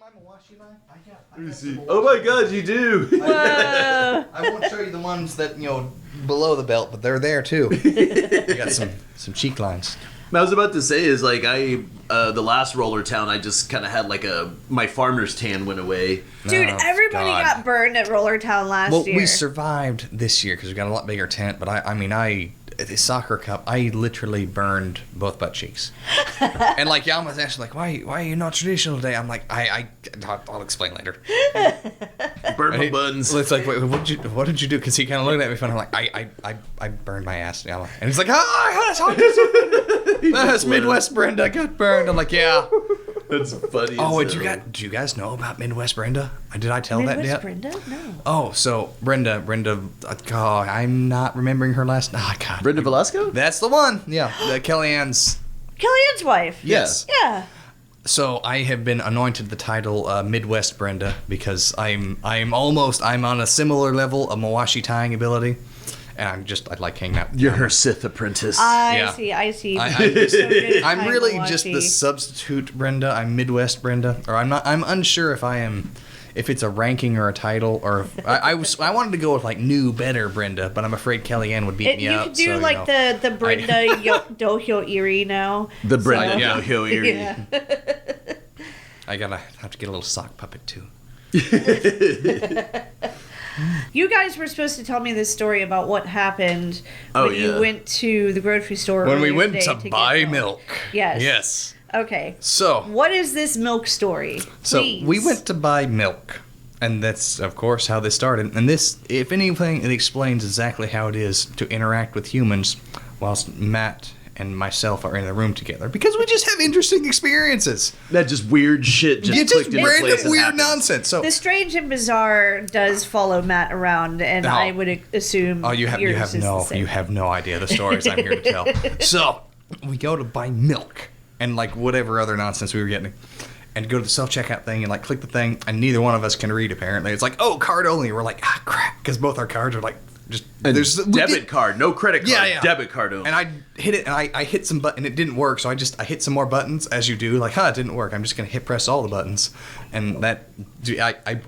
my Mawashi knife? I got Oh my God, you do! Whoa. I won't show you the ones that, below the belt, but they're there too. I got some cheek lines. I was about to say is like the last Roller Town, I just kind of had like my farmer's tan went away. Dude, Oh, everybody God. got burned at Roller Town last year. We survived this year because we got a lot bigger tent, but the soccer cup, I literally burned both butt cheeks. And like Yama's actually like, why are you not traditional today? I'm like, I'll explain later. Burn my buns. It's like, wait, what did you do? Because he kind of looked at me funny. I'm like, I burned my ass, Yama. And he's like, that's Midwest Brenda got burned. I'm like, yeah. That's funny. Oh, do you guys know about Midwest Brenda? Did I tell that yet? Brenda? No. Oh, so Brenda, I'm not remembering her last. Oh, God. Brenda Velasco? That's the one. Yeah, Kellyanne's wife. Yes. Yeah. So I have been anointed the title Midwest Brenda because I'm on a similar level of Mawashi tying ability, and I like hanging out. You're her Sith apprentice. I see. I'm really just the substitute Brenda. I'm Midwest Brenda, or I'm unsure if it's a ranking or a title, or I wanted to go with like new, better Brenda, but I'm afraid Kellyanne would beat me up. You could do the Brenda Dohyo Erie now. The Brenda Dohyo Erie. Yeah. I have to get a little sock puppet too. You guys were supposed to tell me this story about what happened when you went to the grocery store. When we went to buy milk. Yes. Yes. Okay. So. What is this milk story? So Please. we went to buy milk. And that's, of course, how this started. And this, if anything, it explains exactly how it is to interact with humans whilst Matt and myself are in the room together. Because we just have interesting experiences. That just weird shit just clicked into place. Random weird nonsense. So the strange and bizarre does follow Matt around, and I would assume you have no idea the stories I'm here to tell. So we go to buy milk and like whatever other nonsense we were getting. And go to the self-checkout thing and like click the thing, and neither one of us can read apparently. It's like, oh, card only. We're like, crap, because both our cards are like just there's debit card, no credit card, yeah. Debit card only. And I hit it, and I hit some button, and it didn't work. So I hit some more buttons as you do. Like, it didn't work. I'm just gonna press all the buttons, and that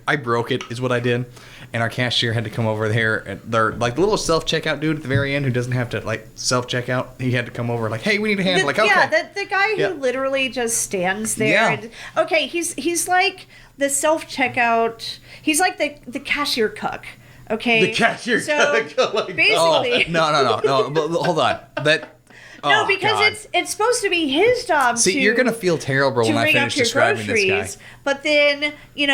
I broke it is what I did. And our cashier had to come over there, and they're like the little self-checkout dude at the very end who doesn't have to like self-checkout. He had to come over like, hey, we need a hand. Okay. Yeah, the guy who literally just stands there. Yeah. And, okay, he's like the self-checkout. He's like the cashier cuck. Okay. The cashier cuck. Oh, basically. No. But hold on. No, because it's supposed to be his job. See, you're gonna feel terrible when I finish describing this guy. But then he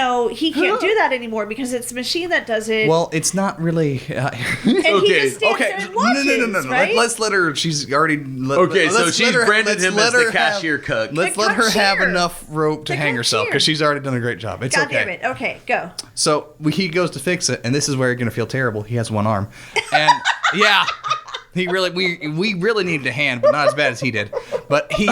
can't do that anymore because it's the machine that does it. Well, it's not really. And he just stands there and watches, No. Right? Let's let her. She's already. So she's branded him as the cashier cuck. Let's let her have enough rope to hang herself because she's already done a great job. It's God okay. damn it. Okay, go. So he goes to fix it, and this is where you're gonna feel terrible. He has one arm, and yeah. We really needed a hand, but not as bad as he did. But he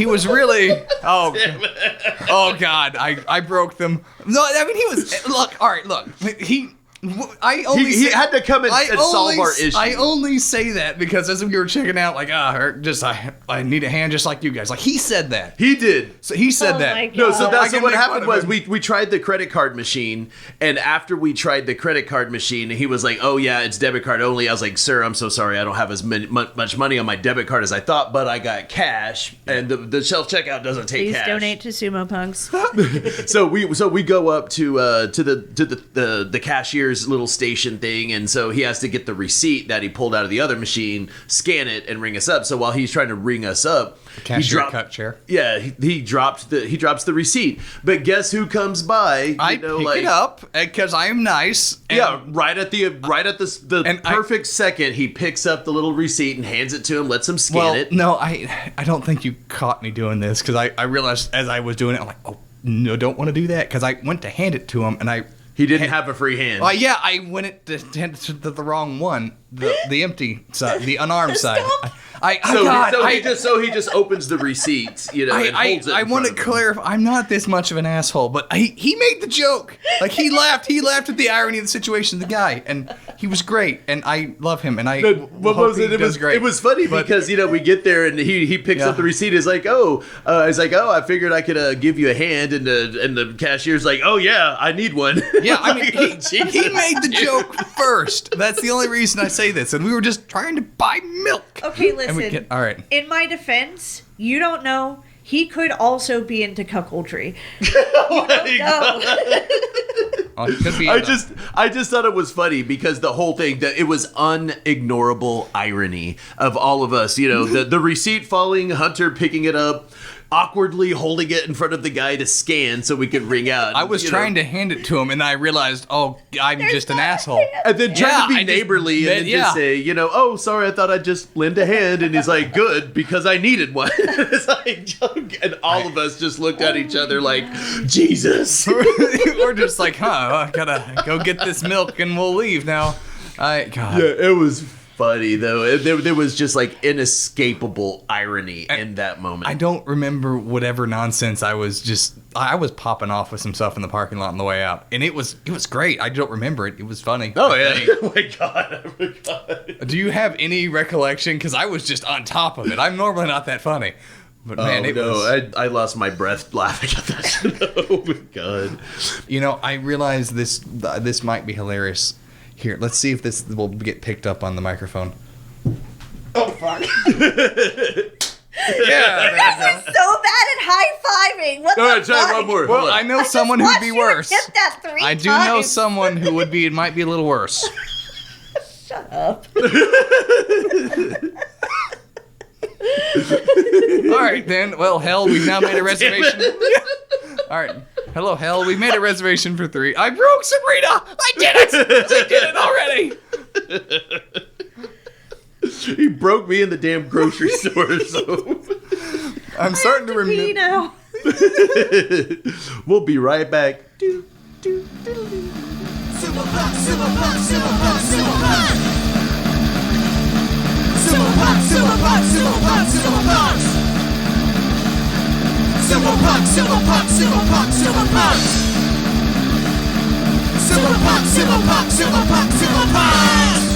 was really oh God, I broke them. No, I mean he was look. He had to come and solve our issue. I only say that because as we were checking out, like, I need a hand just like you guys. Like, he said that. He did. So he said that. My God. No, so that's So what happened was we tried the credit card machine, and after we tried the credit card machine, he was like, oh, yeah, it's debit card only. I was like, sir, I'm so sorry. I don't have as much money on my debit card as I thought, but I got cash, and the self-checkout doesn't take cash. Please donate to Sumo Punx. So we go up to the cashier's little station thing, and so he has to get the receipt that he pulled out of the other machine, scan it, and ring us up. So while he's trying to ring us up, cashier cut chair. Yeah, he drops the receipt. But guess who comes by? I pick it up because I'm nice. Yeah, right at the perfect second, he picks up the little receipt and hands it to him, lets him scan it. No, I don't think you caught me doing this because I realized as I was doing it, I'm like, oh no, don't want to do that because I went to hand it to him and he didn't have a free hand. Yeah, I went to hand it to the wrong one, the empty side, the unarmed side. He just opens the receipts, and holds it. I want to clarify. I'm not this much of an asshole, but he made the joke. Like he laughed. He laughed at the irony of the situation. The guy, and he was great, and I love him, and I hope he does great. It was funny because we get there and he picks up the receipt. He's like, I figured I could give you a hand, and the cashier's like, oh yeah, I need one. Yeah, I mean, he made the joke first. That's the only reason I say this, and we were just trying to buy milk. Okay, listen. All right. In my defense, you don't know. He could also be into cuckoldry. I just thought it was funny because the whole thing, that it was unignorable irony of all of us. The receipt falling, Hunter picking it up, awkwardly holding it in front of the guy to scan so we could ring out. I was trying to hand it to him, and I realized, I'm just an asshole. And then trying to be neighborly just say, oh, sorry, I thought I'd just lend a hand. And he's like, good, because I needed one. It's like, and all of us just looked at each other like, Jesus. We're just like, I gotta go get this milk, and we'll leave now. God. Yeah, it was funny though. There was just like inescapable irony in that moment. I don't remember whatever nonsense I was popping off with some stuff in the parking lot on the way out, and it was great. I don't remember it. It was funny. Oh yeah. Oh my god, I forgot. Do you have any recollection? Because I was just on top of it. I'm normally not that funny. But man, I lost my breath laughing at that shit. Oh my god. I realize this might be hilarious. Here, let's see if this will get picked up on the microphone. Oh, fuck. Yeah, you guys are so bad at high-fiving. What the fuck? Try one more. Well, I know someone who'd be worse. Hit that 3 I do know someone who might be a little worse. Shut up. All right, then. Well, hell, we've now made a reservation. All right. Hello, hell. We made a reservation for 3. I broke Sabrina. I did it. already. He broke me in the damn grocery store. So I'm starting to remember now. We'll be right back. Sumo Punx, Sumo Punx, Sumo Punx, Sumo Punx. Sumo Punx, Sumo Punx, Sumo Punx, Sumo Punx. Sumo Punx, Sumo Punx, Sumo Punx, Sumo Punx. Sumo Punx, Sumo Punx, Sumo Punx, Sumo Punx.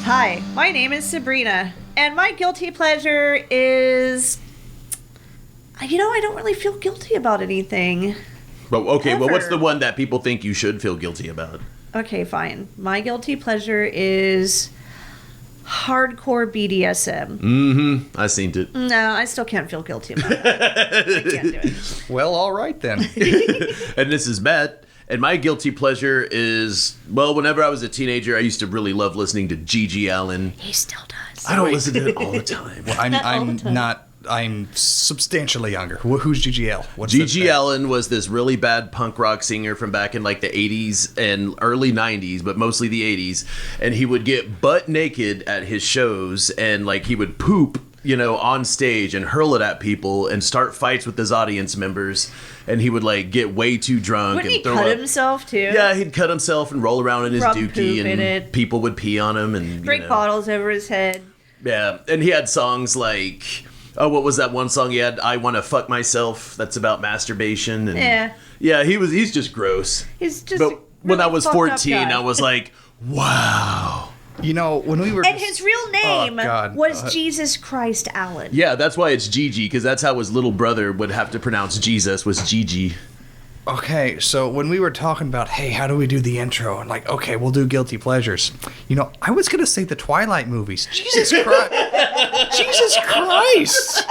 Hi, my name is Sabrina, and my guilty pleasure is... I don't really feel guilty about anything. Well, okay, well, what's the one that people think you should feel guilty about? Okay, fine. My guilty pleasure is hardcore BDSM. Mm-hmm. I seen it. No, I still can't feel guilty about it. I can't do it. Well, all right then. And this is Matt. And my guilty pleasure is, well, whenever I was a teenager, I used to really love listening to Gigi Allen. He still does. I don't listen to it all the time. Well, I'm substantially younger. Who's Gigi L? Gigi Allen was this really bad punk rock singer from back in like the 80s and early 90s, but mostly the 80s. And he would get butt naked at his shows, and like he would poop, on stage and hurl it at people and start fights with his audience members. And he would like get way too drunk. Wouldn't and he cut himself too? Yeah, he'd cut himself and roll around in his Rub dookie, poop and people would pee on him and break bottles over his head. Yeah, and he had songs like, what was that one song he had? I Want to Fuck Myself. That's about masturbation. And yeah, he's just gross. He's just. But when I was 14, I was like, wow. When we were... And his real name was Jesus Christ Allen. Yeah, that's why it's Gigi, because that's how his little brother would have to pronounce Jesus, was Gigi. Okay, so when we were talking about, hey, how do we do the intro? And like, okay, we'll do guilty pleasures. I was going to say the Twilight movies. Jesus Christ. Jesus Christ.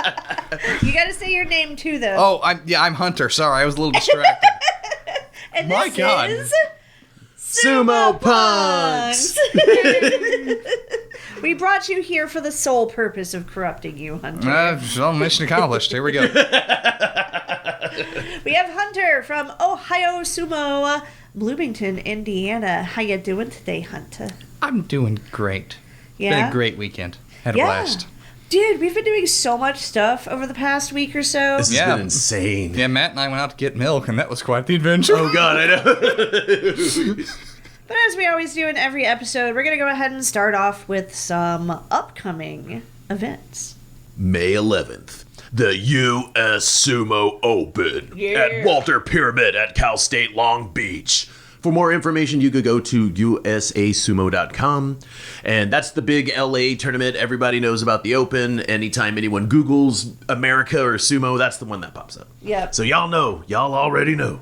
You got to say your name too, though. Oh, I'm Hunter. Sorry, I was a little distracted. And My this God. is... Sumo Punx! We brought you here for the sole purpose of corrupting you, Hunter. Well, mission accomplished. Here we go. We have Hunter from Ohayo Sumo, Bloomington, Indiana. How you doing today, Hunter? I'm doing great. Yeah? Been a great weekend. Had a blast. Dude, we've been doing so much stuff over the past week or so. This has been insane. Yeah, Matt and I went out to get milk, and that was quite the adventure. Oh, God, I know. But as we always do in every episode, we're going to go ahead and start off with some upcoming events. May 11th, the U.S. Sumo Open at Walter Pyramid at Cal State Long Beach. For more information, you could go to usasumo.com. And that's the big LA tournament. Everybody knows about the Open. Anytime anyone Googles America or sumo, that's the one that pops up. Yep. So y'all know. Y'all already know.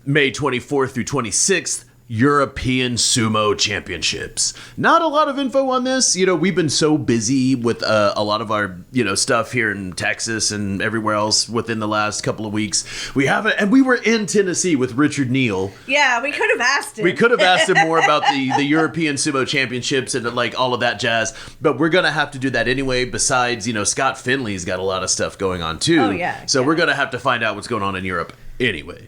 May 24th through 26th, European Sumo Championships. Not a lot of info on this. You know, we've been so busy with a lot of our, stuff here in Texas and everywhere else within the last couple of weeks. We haven't, and we were in Tennessee with Richard Neal. Yeah, we could have asked him. We could have asked him more about the European Sumo Championships and like all of that jazz, but we're going to have to do that anyway. Besides, Scott Finley's got a lot of stuff going on too. Oh, yeah. So we're going to have to find out what's going on in Europe anyway.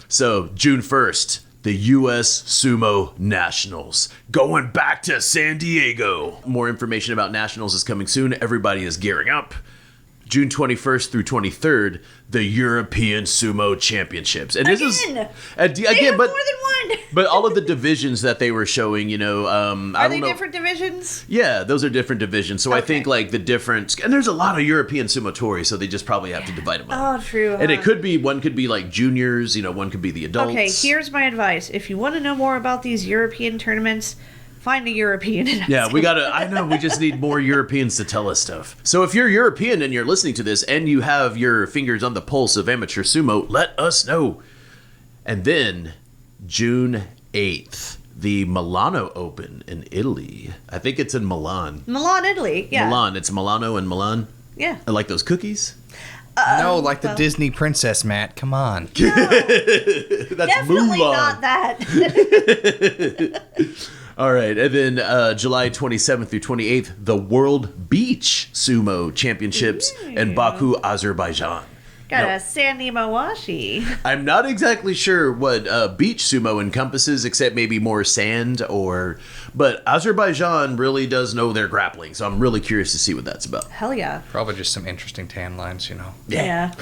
So June 1st, the U.S. Sumo Nationals. Going back to San Diego. More information about Nationals is coming soon. Everybody is gearing up. June 21st through 23rd, the European Sumo Championships. And this is again, but more than one. But all of the divisions that they were showing, Are they different divisions? Yeah, those are different divisions. So I think like the different, and there's a lot of European sumotori, so they just probably have to divide them up. Oh, true. And it could be, one could be like juniors, one could be the adults. Okay, here's my advice. If you want to know more about these European tournaments, find a European. Yeah, I know, we just need more Europeans to tell us stuff. So if you're European and you're listening to this and you have your fingers on the pulse of amateur sumo, let us know. And then June 8th, the Milano Open in Italy. I think it's in Milan. Milan, Italy, yeah. Milan, it's Milano and Milan. Yeah. I like those cookies. No, like the Disney princess, Matt. Come on. No, That's definitely Mulan. not that. All right, and then July 27th through 28th, the World Beach Sumo Championships in Baku, Azerbaijan. Got Now, a Sandy Mawashi. I'm not exactly sure what beach sumo encompasses, except maybe more sand but Azerbaijan really does know their grappling, so I'm really curious to see what that's about. Hell yeah. Probably just some interesting tan lines, Yeah.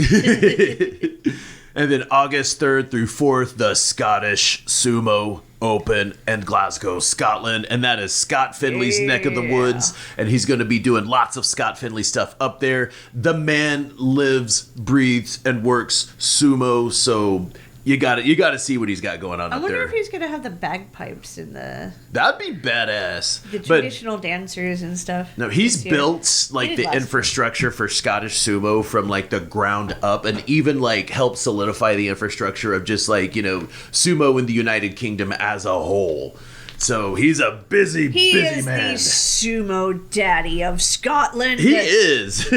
And then August 3rd through 4th, the Scottish Sumo Open in Glasgow, Scotland. And that is Scott Finley's neck of the woods. And he's going to be doing lots of Scott Finley stuff up there. The man lives, breathes, and works sumo. So you got to see what he's got going on I up wonder there. if he's going to have the bagpipes and the That'd be badass. traditional dancers and stuff. No, he's this year. built like He did the last infrastructure for Scottish sumo from like the ground up, and even like helped solidify the infrastructure of just like sumo in the United Kingdom as a whole. So he's a busy He man. is the sumo daddy of Scotland. He is.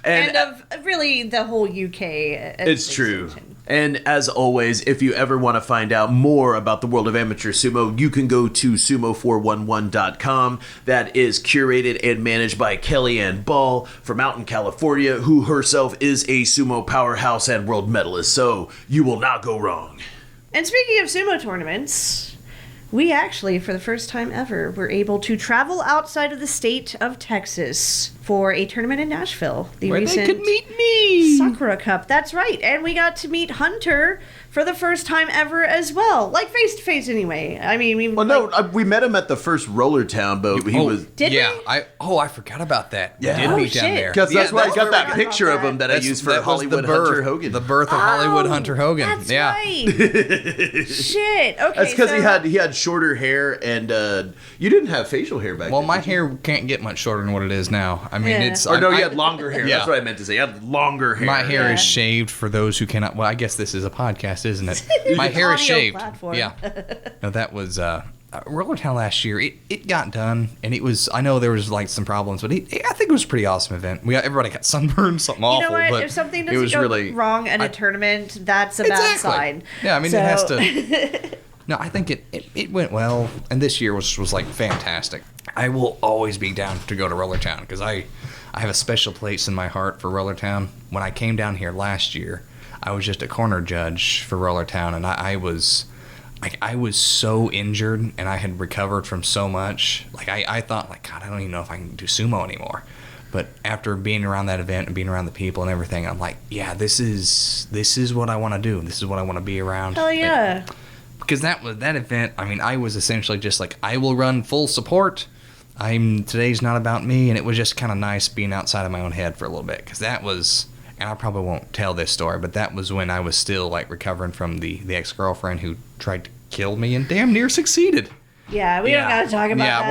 And of really the whole UK. It's true. And as always, if you ever want to find out more about the world of amateur sumo, you can go to sumo411.com. That is curated and managed by Kellyanne Ball from out in California, who herself is a sumo powerhouse and world medalist. So you will not go wrong. And speaking of sumo tournaments, we actually, for the first time ever, were able to travel outside of the state of Texas for a tournament in Nashville. Where they could meet me. Sakura Cup. That's right. And we got to meet Hunter for the first time ever as well. Like face to face anyway. I mean, we met him at the first Roller Town, but he was... Did we? I forgot about that. Yeah. We did Oh, meet down shit. there. Because that's why I got where that we picture got of him that I used for that was Hollywood the birth, Hunter Hogan. The birth of Hollywood Hunter Hogan. That's yeah. right. Shit. Okay. That's because so he had shorter hair, and you didn't have facial hair back Well, then. my did you? hair can't get much shorter than what it is now. I mean, Yeah. it's... Or no, I- you had longer hair. Yeah. That's what I meant to say. You had longer hair. My hair Yeah. is shaved for those who cannot... Well, I guess this is a podcast, isn't it? My It's hair is audio shaved. platform. Yeah. No, that was... Roller Town last year, it got done, and it was... I know there was like some problems, but I think it was a pretty awesome event. Everybody got sunburned, something awful. You know what? But If something it doesn't was go really wrong at a tournament, that's a bad sign. Yeah, I mean, So- it has to... No, I think it went well, and this year was like fantastic. I will always be down to go to Roller Town because I have a special place in my heart for Roller Town. When I came down here last year, I was just a corner judge for Roller Town, and I was like I was so injured and I had recovered from so much. Like I thought like, God, I don't even know if I can do sumo anymore. But after being around that event and being around the people and everything, I'm like, yeah, this is what I want to do. This is what I want to be around. Hell yeah. And, because that event, I mean, I was essentially just like, I will run full support. Today's not about me, and it was just kind of nice being outside of my own head for a little bit, because that was, and I probably won't tell this story, but that was when I was still like recovering from the ex-girlfriend who tried to kill me and damn near succeeded. Yeah, we don't gotta talk about that. Yeah,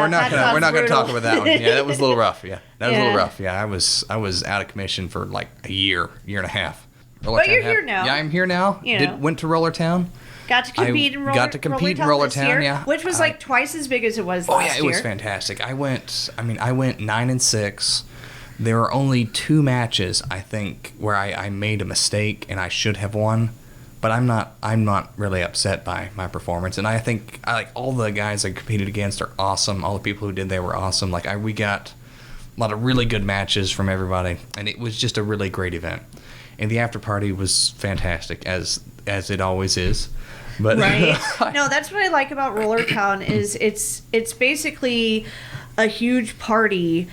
we're not gonna talk about that one. Yeah, that was a little rough. Yeah, that was a little Yeah. rough. Yeah, I was out of commission for like a year and a half. But you're here now. Yeah, I'm here now. You know. Went to Roller Town. Got to compete in Roller this Town, year, yeah. which was like twice as big as it was Oh last yeah, it year. was fantastic. I went 9-6. There were only 2 matches, I think, where I made a mistake and I should have won. But I'm not really upset by my performance. And I think like all the guys I competed against are awesome. All the people who did they were awesome. Like we got a lot of really good matches from everybody, and it was just a really great event. And the after party was fantastic, as it always is. But Right. No, that's what I like about Roller Town is it's basically a huge party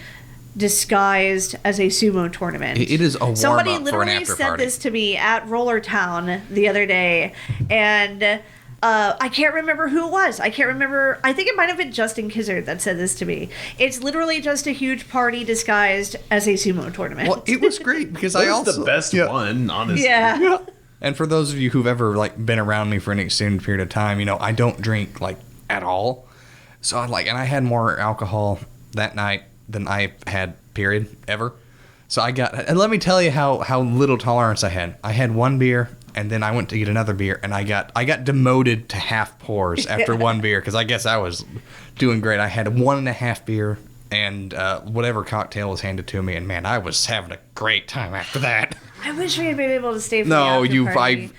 disguised as a sumo tournament. It is a warm Somebody up for an literally after said party. this to me at Roller Town the other day, and I can't remember who it was. I can't remember. I think it might have been Justin Kizzard that said this to me. It's literally just a huge party disguised as a sumo tournament. Well, it was great because That I was also the best one, honestly. yeah. And for those of you who've ever like been around me for an extended period of time, you know I don't drink like at all. So and I had more alcohol that night than I had period ever. So and let me tell you how little tolerance I had. I had 1 beer and then I went to get another beer and I got demoted to half pours after 1 beer because I guess I was doing great. I had 1.5 beer and whatever cocktail was handed to me, and man, I was having a great time after that. I wish we had been able to stay for No, the after party.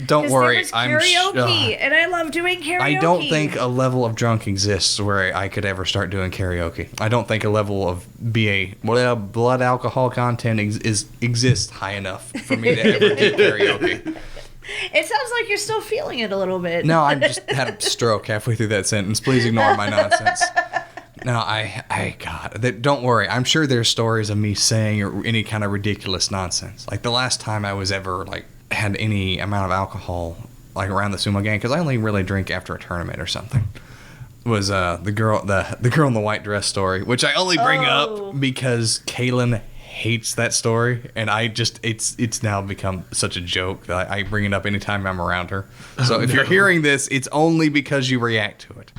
don't 'Cause worry. There was karaoke, and I love doing karaoke. I don't think a level of drunk exists where I could ever start doing karaoke. I don't think a level of blood alcohol content exists high enough for me to ever do karaoke. It sounds like you're still feeling it a little bit. No, I just had a stroke halfway through that sentence. Please ignore my nonsense. No, God, don't worry. I'm sure there's stories of me saying any kind of ridiculous nonsense. Like the last time I was ever had any amount of alcohol around the sumo gang, because I only really drink after a tournament or something. Was the girl in the white dress story, which I only bring up because Kaylin hates that story, and it's now become such a joke that I bring it up anytime I'm around her. So if you're hearing this, it's only because you react to it.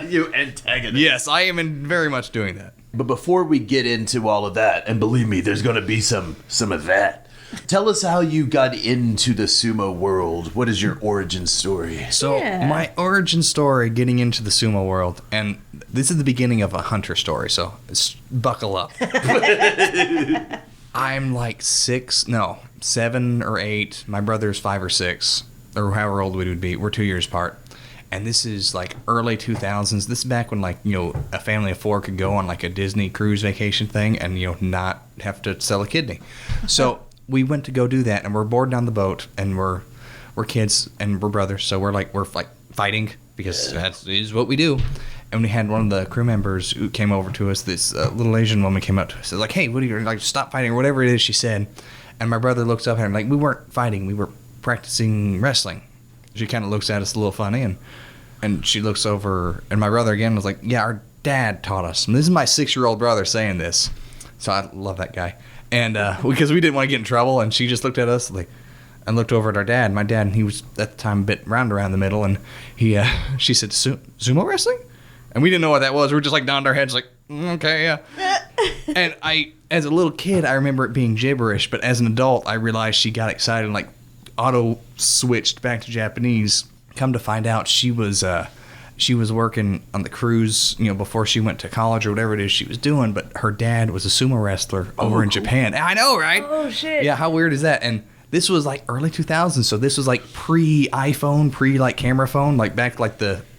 You antagonist. Yes, I am very much doing that. But before we get into all of that, and believe me, there's going to be some of that. Tell us how you got into the sumo world. What is your origin story? So my origin story getting into the sumo world, and this is the beginning of a hunter story, so buckle up. I'm 7 or 8. My brother's 5 or 6, or however old we would be. We're 2 years apart. And this is early 2000s. This is back when a family of 4 could go on a Disney cruise vacation thing and not have to sell a kidney. So we went to go do that, and we're boarding on the boat, and we're kids and we're brothers, so we're fighting because that is what we do. And we had one of the crew members who came over to us. This little Asian woman came up to us, like, "Hey, what are you stop fighting?" or whatever it is she said. And my brother looks up at her we weren't fighting, we were practicing wrestling. She kind of looks at us a little funny, and she looks over, and my brother again was like, "Yeah, our dad taught us." And this is my 6-year-old brother saying this, so I love that guy. And because we didn't want to get in trouble, and she just looked at us and looked over at our dad. My dad, he was at the time a bit round around the middle, and she said, "Sumo wrestling?" And we didn't know what that was. We were just nodding our heads okay, yeah. And as a little kid, I remember it being gibberish, but as an adult, I realized she got excited and auto switched back to Japanese. Come to find out, she was working on the cruise, before she went to college or whatever it is she was doing. But her dad was a sumo wrestler over in Japan. I know, right? Oh shit. Yeah, how weird is that? And this was early 2000s, so this was pre-iPhone, camera phone, back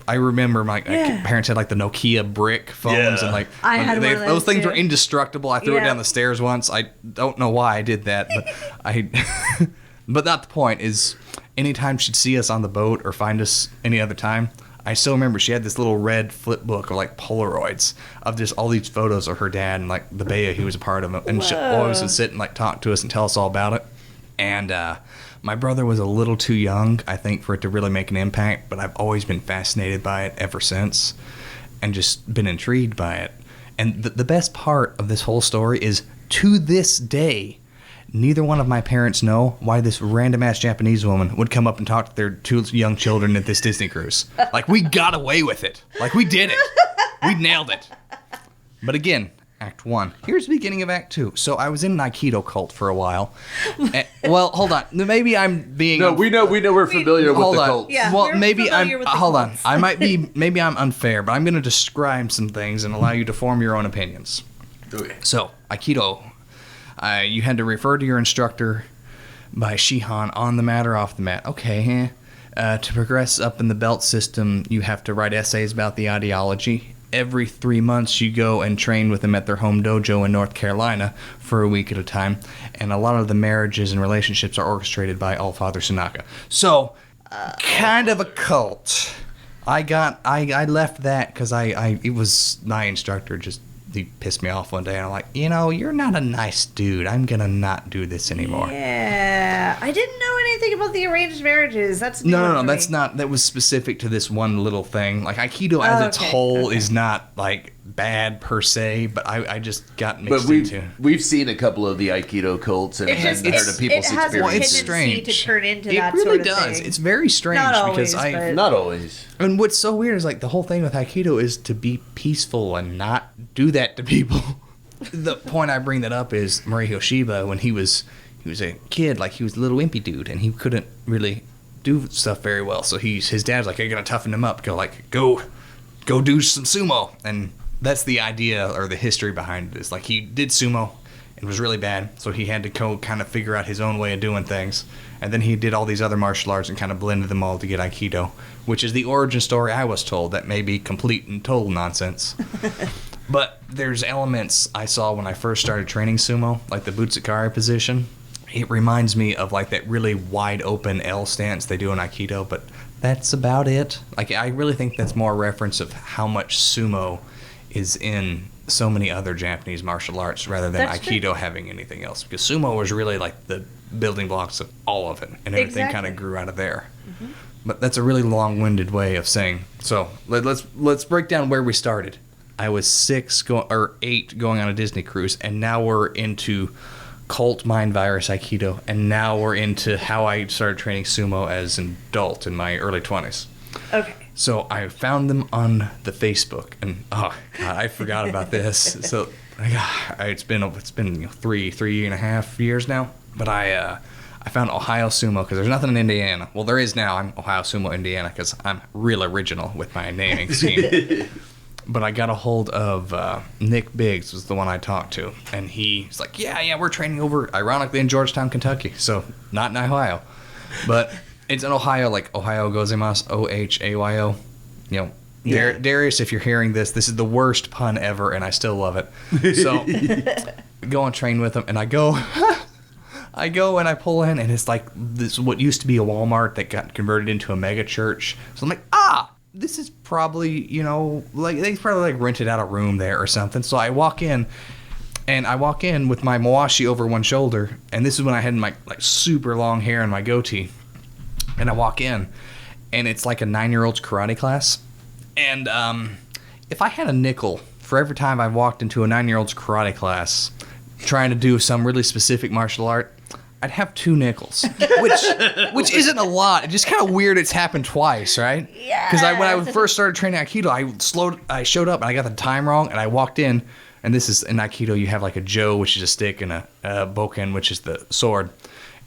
I remember my parents had the Nokia brick phones, and I had one of those those things too. were indestructible. I threw it down the stairs once. I don't know why I did that, but but not the point. Is anytime she'd see us on the boat or find us any other time, I still remember she had this little red flip book of like Polaroids of just all these photos of her dad and like the Baya he was a part of it. And she always would sit and like talk to us and tell us all about it. And my brother was a little too young, I think, for it to really make an impact, but I've always been fascinated by it ever since and just been intrigued by it. And the best part of this whole story is, to this day, neither one of my parents know why this random-ass Japanese woman would come up and talk to their 2 young children at this Disney cruise. Like, we got away with it. Like, we did it. We nailed it. But again, Act 1. Here's the beginning of Act 2. So I was in an Aikido cult for a while. Well, hold on. Maybe I'm being... No, we know we're familiar with the cult. Yeah, well, we're maybe I'm... familiar with the Hold on. cults. I might be... Maybe I'm unfair, but I'm going to describe some things and allow you to form your own opinions. Okay. So, Aikido... you had to refer to your instructor by Shihan on the mat or off the mat. Okay. To progress up in the belt system, you have to write essays about the ideology. Every 3 months, you go and train with them at their home dojo in North Carolina for a week at a time. And a lot of the marriages and relationships are orchestrated by Allfather Sanaka. So, kind of a cult. I left that because it was my instructor just... He pissed me off one day, and I'm like, you're not a nice dude. I'm gonna not do this anymore. Yeah, I didn't know anything about the arranged marriages. That's new No, for me. that's not. That was specific to this one little thing. Like Aikido as its whole is not like bad per se, but I just got mixed But into. we've seen a couple of the Aikido cults and heard of people's it has a Well, experiences. it's tendency strange. to turn into It that really sort of does. thing. It's very strange Not because always, but- Not always. And what's so weird is like the whole thing with Aikido is to be peaceful and not do that to people. The point I bring that up is Murray Hoshiba, when he was a kid, like he was a little wimpy dude and he couldn't really do stuff very well. So his dad's like, "You're gonna toughen him up. Go do some sumo." And that's the idea or the history behind it. Is like he did sumo and was really bad, so he had to go kind of figure out his own way of doing things. And then he did all these other martial arts and kind of blended them all to get Aikido, which is the origin story I was told that may be complete and total nonsense. But there's elements I saw when I first started training sumo, like the Butsukari position. It reminds me of like that really wide open L stance they do in Aikido, but that's about it. Like I really think that's more a reference of how much sumo is in so many other Japanese martial arts rather than That's Aikido true. having anything else. Because sumo was really like the building blocks of all of it, and everything Exactly. kind of grew out of there. Mm-hmm. But that's a really long-winded way of saying. So let's break down where we started. I was 8 going on a Disney cruise, and now we're into cult mind virus Aikido, and now we're into how I started training sumo as an adult in my early 20s. Okay. So I found them on the Facebook, and oh god, I forgot about this. So it's been 3.5 years now. But I found Ohayo Sumo because there's nothing in Indiana. Well, there is now. I'm Ohayo Sumo Indiana because I'm real original with my naming scheme. But I got a hold of Nick Biggs, was the one I talked to, and he's like, yeah, we're training over, ironically, in Georgetown, Kentucky. So not in Ohio, but it's in Ohio, like Ohayo gozaimasu, Ohayo. Darius, if you're hearing this is the worst pun ever, and I still love it. So go and train with him, and I go and I pull in, and it's like this what used to be a Walmart that got converted into a mega church. So I'm like, this is probably, like they probably like rented out a room there or something. So I walk in with my mawashi over one shoulder, and this is when I had my like super long hair and my goatee. And I walk in, and it's like a 9-year-old's karate class. And if I had a nickel for every time I walked into a 9-year-old's karate class trying to do some really specific martial art, I'd have 2 nickels, which isn't a lot. It's just kind of weird it's happened twice, right? Yeah. Because when I first started training Aikido, I showed up and I got the time wrong, and I walked in, and this is in Aikido, you have like a jo, which is a stick, and a boken, which is the sword.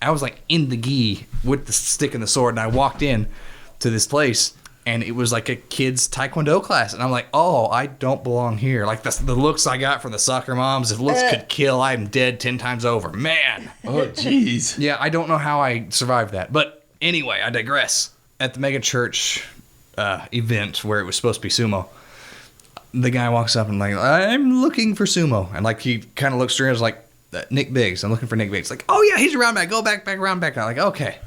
I was like in the gi with the stick and the sword, and I walked in to this place, and it was like a kid's taekwondo class, and I'm like, oh, I don't belong here. Like the looks I got from the soccer moms, if looks could kill, I'm dead 10 times over. Man. Oh, jeez. Yeah, I don't know how I survived that. But anyway, I digress. At the mega church event where it was supposed to be sumo, the guy walks up and like, I'm looking for sumo. And like he kind of looks around, like, Nick Biggs. I'm looking for Nick Biggs. Like, oh yeah, he's around back. Go back around back. And I'm like, okay.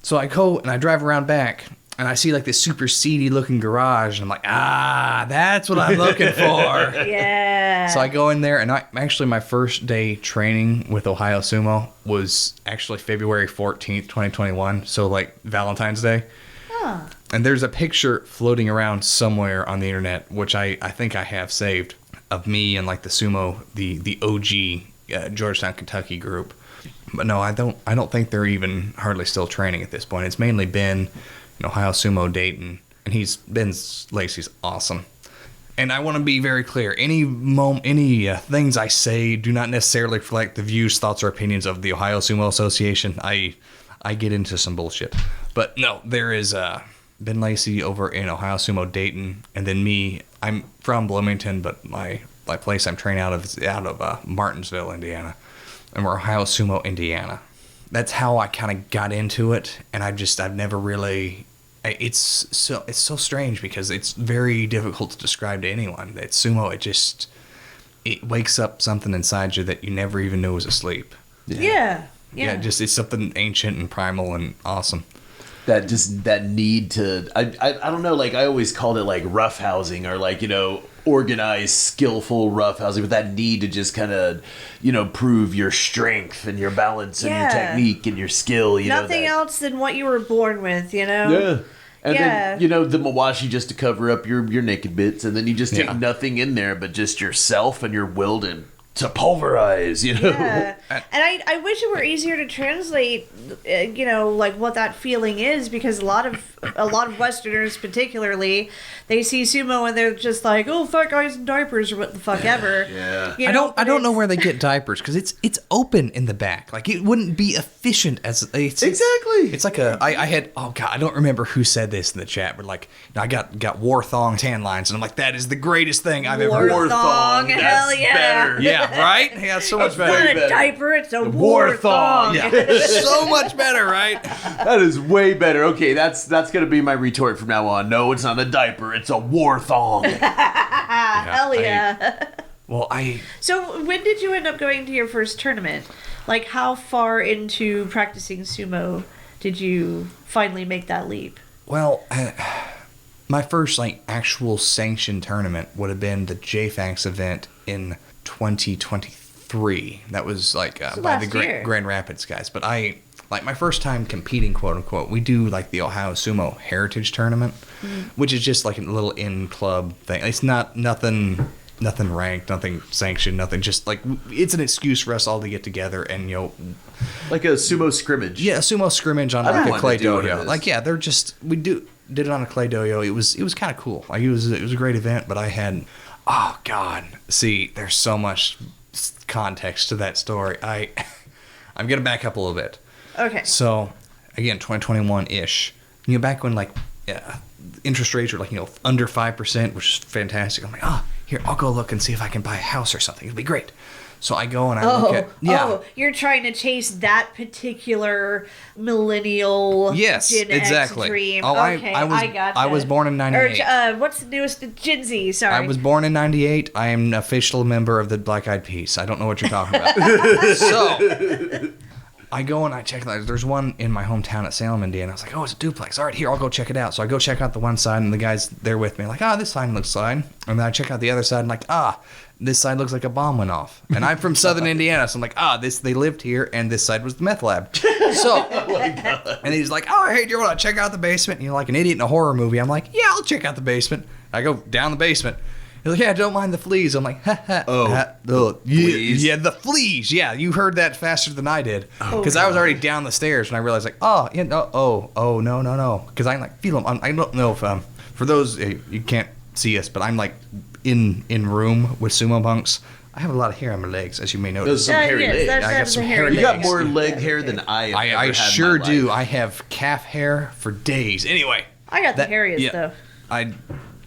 So I go and I drive around back, and I see like this super seedy looking garage, and I'm like, that's what I'm looking for. Yeah. So I go in there, and my first day training with Ohayo Sumo was actually February 14th, 2021. So like Valentine's Day. Oh. And there's a picture floating around somewhere on the internet, which I think I have saved, of me and like the sumo, the OG Georgetown, Kentucky group. But no, I don't think they're even hardly still training at this point. It's mainly been Ohayo Sumo Dayton, and Ben Lacey's awesome. And I want to be very clear. Any things I say do not necessarily reflect the views, thoughts, or opinions of the Ohayo Sumo Association. I get into some bullshit. But no, there is Ben Lacey over in Ohayo Sumo Dayton, and then me. I'm from Bloomington, but my place I'm trained out of is out of Martinsville, Indiana. And we're Ohayo Sumo Indiana. That's how I kind of got into it, and I've never really. It's so strange because it's very difficult to describe to anyone. It's sumo. It wakes up something inside you that you never even knew was asleep. Yeah. It's something ancient and primal and awesome. That need to. I don't know. Like I always called it like roughhousing or like organized, skillful roughhousing, but that need to just kind of prove your strength and your balance and your technique and your skill. Nothing else than what you were born with. Yeah. And then, the mawashi just to cover up your naked bits, and then you just take nothing in there but just yourself and your will to pulverize, Yeah. And I wish it were easier to translate, like what that feeling is, because a lot of Westerners particularly, they see sumo and they're just like, oh, fat guys in diapers or what the fuck ever. Yeah. I don't know where they get diapers, because it's open in the back. Like it wouldn't be efficient as Exactly. It's like I don't remember who said this in the chat, but like I got war thong tan lines, and I'm like, that is the greatest thing I've ever. War thong, hell yeah. Better. Yeah. Right? Yeah, so much better. It's not a diaper, it's a war thong. Yeah. So much better, right? That is way better. Okay, that's going to be my retort from now on. No, it's not a diaper, it's a war thong. Hell yeah. So when did you end up going to your first tournament? Like how far into practicing sumo did you finally make that leap? Well, my first actual sanctioned tournament would have been the JFAX event in 2023. That was by the Grand Rapids guys. But my first time competing, quote unquote, we do the Ohayo Sumo Heritage Tournament, which is just like a little in-club thing. It's nothing ranked, nothing sanctioned, nothing. Just it's an excuse for us all to get together and like a sumo scrimmage. Yeah, a sumo scrimmage on a clay dojo. We did it on a clay dojo. It was kind of cool. It was a great event, but I had. Oh God! See, there's so much context to that story. I'm gonna back up a little bit. Okay. So, again, 2021-ish. Back when interest rates were under 5%, which is fantastic. I'm like, here, I'll go look and see if I can buy a house or something. It'll be great. So I go and I look at you're trying to chase that particular millennial Gen X dream. I gotcha. I was born in 98. Or what's the newest? Gen Z, sorry. I was born in 98. I am an official member of the Black Eyed Peas. I don't know what you're talking about. So I go and I check. There's one in my hometown at Salem, Indiana. I was like, oh, it's a duplex. All right, here, I'll go check it out. So I go check out the one side, and the guys there with me like, this side looks fine. And then I check out the other side, and this side looks like a bomb went off. And I'm from Southern Indiana, so I'm like, they lived here, and this side was the meth lab. So, oh my God. And he's like, hey, do you want to check out the basement? Like an idiot in a horror movie. I'm like, yeah, I'll check out the basement. I go down the basement. He's like, yeah, don't mind the fleas. I'm like, fleas. Yeah, the fleas. Yeah, you heard that faster than I did. Because I was already down the stairs, and I realized, no. Because I feel them. I don't know if, for those, you can't see us, but I'm in room with Sumo Punx. I have a lot of hair on my legs, as you may notice. Those some hairy legs. I got some hairy legs. You got more leg hair than I have I sure do. I have calf hair for days. Anyway. I got the hairiest, though.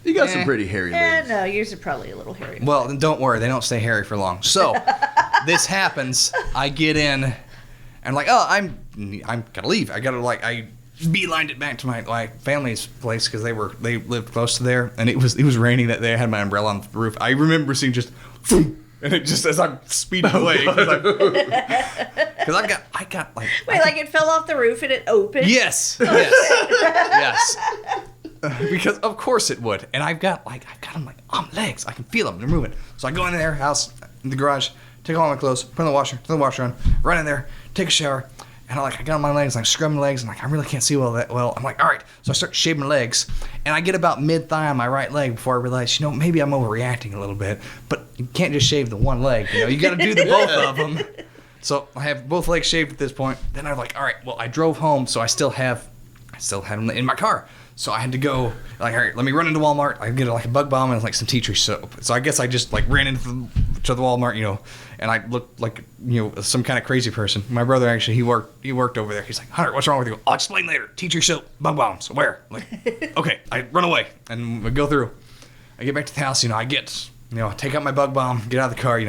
You got some pretty hairy legs. No, yours are probably a little hairy. Well, then don't worry. They don't stay hairy for long. So, this happens. I get in, and I'm gotta leave. I beelined it back to my family's place because they lived close to there, and it was raining that day. I had my umbrella on the roof. I remember seeing just, and it just as I'm speeding away. Because I got like. Wait, like it fell off the roof and it opened? Yes. Yes. Because of course it would. And I've got them like on legs. I can feel them. They're moving. So I go in their house, in the garage, take all my clothes, put in the washer, turn the washer on, run in there, take a shower. And I got on my legs, like scrubbing my legs, and like I really can't see that well. I'm like, all right. So I start shaving my legs, and I get about mid-thigh on my right leg before I realize, maybe I'm overreacting a little bit. But you can't just shave the one leg. You got to do the both of them. So I have both legs shaved at this point. Then I'm like, all right. Well, I drove home, so I still have them in my car. So I had to go, like, all right, let me run into Walmart. I get like a bug bomb and like some tea tree soap. So I guess I just like ran into the Walmart, and I looked like, some kind of crazy person. My brother actually, he worked over there. He's like, Hunter, what's wrong with you? I'll explain later. Tea tree soap, bug bombs, where? I'm like, okay, I run away and we go through. I get back to the house, I get, take out my bug bomb, get out of the car,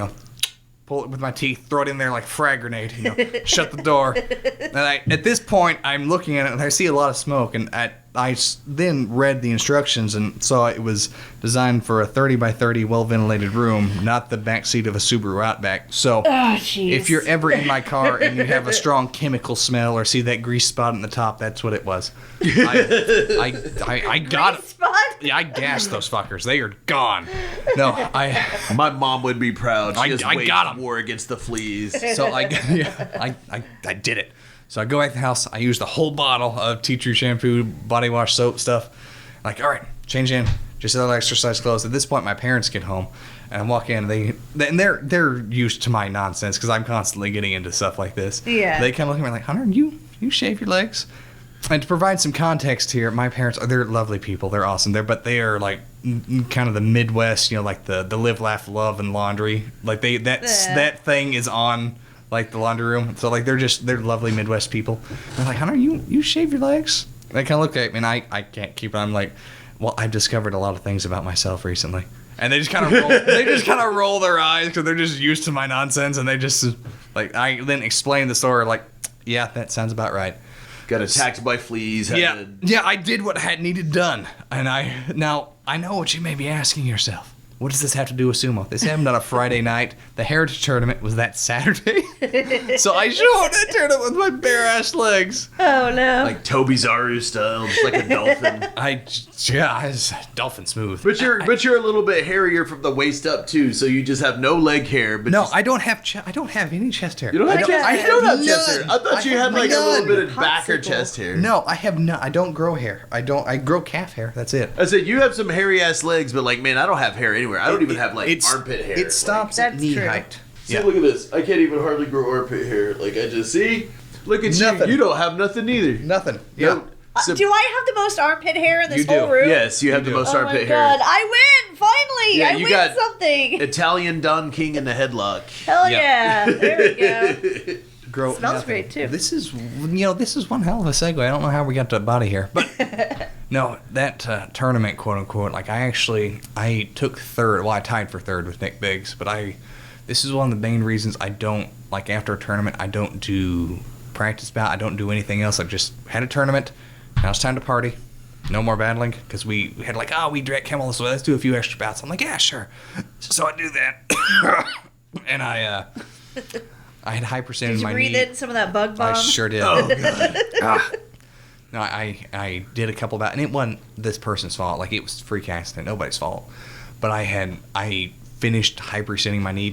pull it with my teeth, throw it in there like a frag grenade, shut the door. And at this point, I'm looking at it and I see a lot of smoke, and I then read the instructions and saw it was designed for a 30 by 30 well-ventilated room, not the backseat of a Subaru Outback. So if you're ever in my car and you have a strong chemical smell or see that grease spot in the top, that's what it was. I got it. Yeah, I gassed those fuckers. They are gone. No, My mom would be proud. She just waged got 'em. war against the fleas. So I did it. So I go back to the house. I use the whole bottle of tea tree shampoo, body wash, soap stuff. Like, all right, change in. Just other exercise clothes. At this point, my parents get home, and I walk in. And they're used to my nonsense because I'm constantly getting into stuff like this. Yeah. They come looking at me like, Hunter, you shave your legs? And to provide some context here, my parents they're lovely people. They're awesome. They are like kind of the Midwest, like the live, laugh, love, and laundry. Like that thing is on. Like the laundry room, so like they're lovely Midwest people. They're like, Hunter, you shave your legs? And they kind of look at me, and I can't keep it. I'm like, well, I've discovered a lot of things about myself recently, and they just kind of roll their eyes because they're just used to my nonsense, and they just like I then explain the story like, yeah, that sounds about right. Got attacked by fleas. Yeah, I did what had needed done, and I know what you may be asking yourself. What does this have to do with sumo? This happened on a Friday night. The Heritage Tournament was that Saturday. So I showed up that tournament with my bare-ass legs. Oh, no. Like Toby Zaru style, just like a dolphin. I was dolphin smooth. But you're a little bit hairier from the waist up, too, so you just have no leg hair. But no, I don't have any chest hair. You don't have chest hair? You don't have chest hair. I thought you had like a little bit of back or chest hair. No, I have none. I don't grow hair. I grow calf hair. That's it. I said, you have some hairy-ass legs, but like, man, I don't have hair anywhere. I don't even have like armpit hair. It stops at knee height. See, look at this. I can't even hardly grow armpit hair. Like, I just see. Look at nothing. You. You don't have nothing either. Nothing. Yeah. Do I have the most armpit hair in this whole room? Yes, you have the most armpit hair. Oh my god, I win! Finally! Yeah, I you win got something! Italian Don King in the headlock. Hell yeah! There we go. Smells nothing. great too. This is one hell of a segue. I don't know how we got to body hair, but no, that tournament, quote unquote. Like I took third. Well, I tied for third with Nick Biggs, but this is one of the main reasons I don't like after a tournament. I don't do practice bout. I don't do anything else. I just had a tournament. Now it's time to party. No more battling because we had like we drank Camel, so let's do a few extra bouts. I'm like, yeah, sure. So I do that, and I had high percentage in my knee. Did you breathe in some of that bug bomb? I sure did. Oh, God. No, I did a couple of and it wasn't this person's fault. Like, it was a freak accident. Nobody's fault. But I finished hyperextending my knee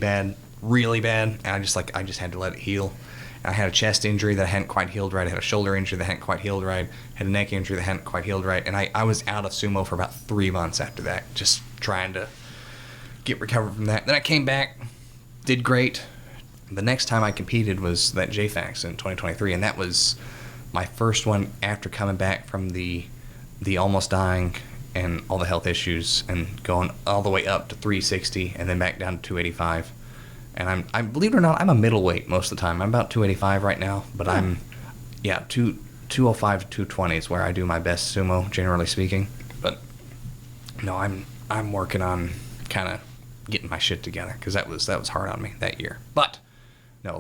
really bad, and I just had to let it heal. I had a chest injury that hadn't quite healed right. I had a shoulder injury that hadn't quite healed right. Had a neck injury that hadn't quite healed right. And I was out of sumo for about 3 months after that, just trying to get recovered from that. Then I came back, did great. The next time I competed was that JFAX in 2023, and that was my first one after coming back from the almost dying and all the health issues and going all the way up to 360 and then back down to 285. And I believe it or not, I'm a middleweight most of the time. I'm about 285 right now, but I'm 205 to 220 is where I do my best sumo, generally speaking. But no, I'm working on kind of getting my shit together because that was hard on me that year. But no,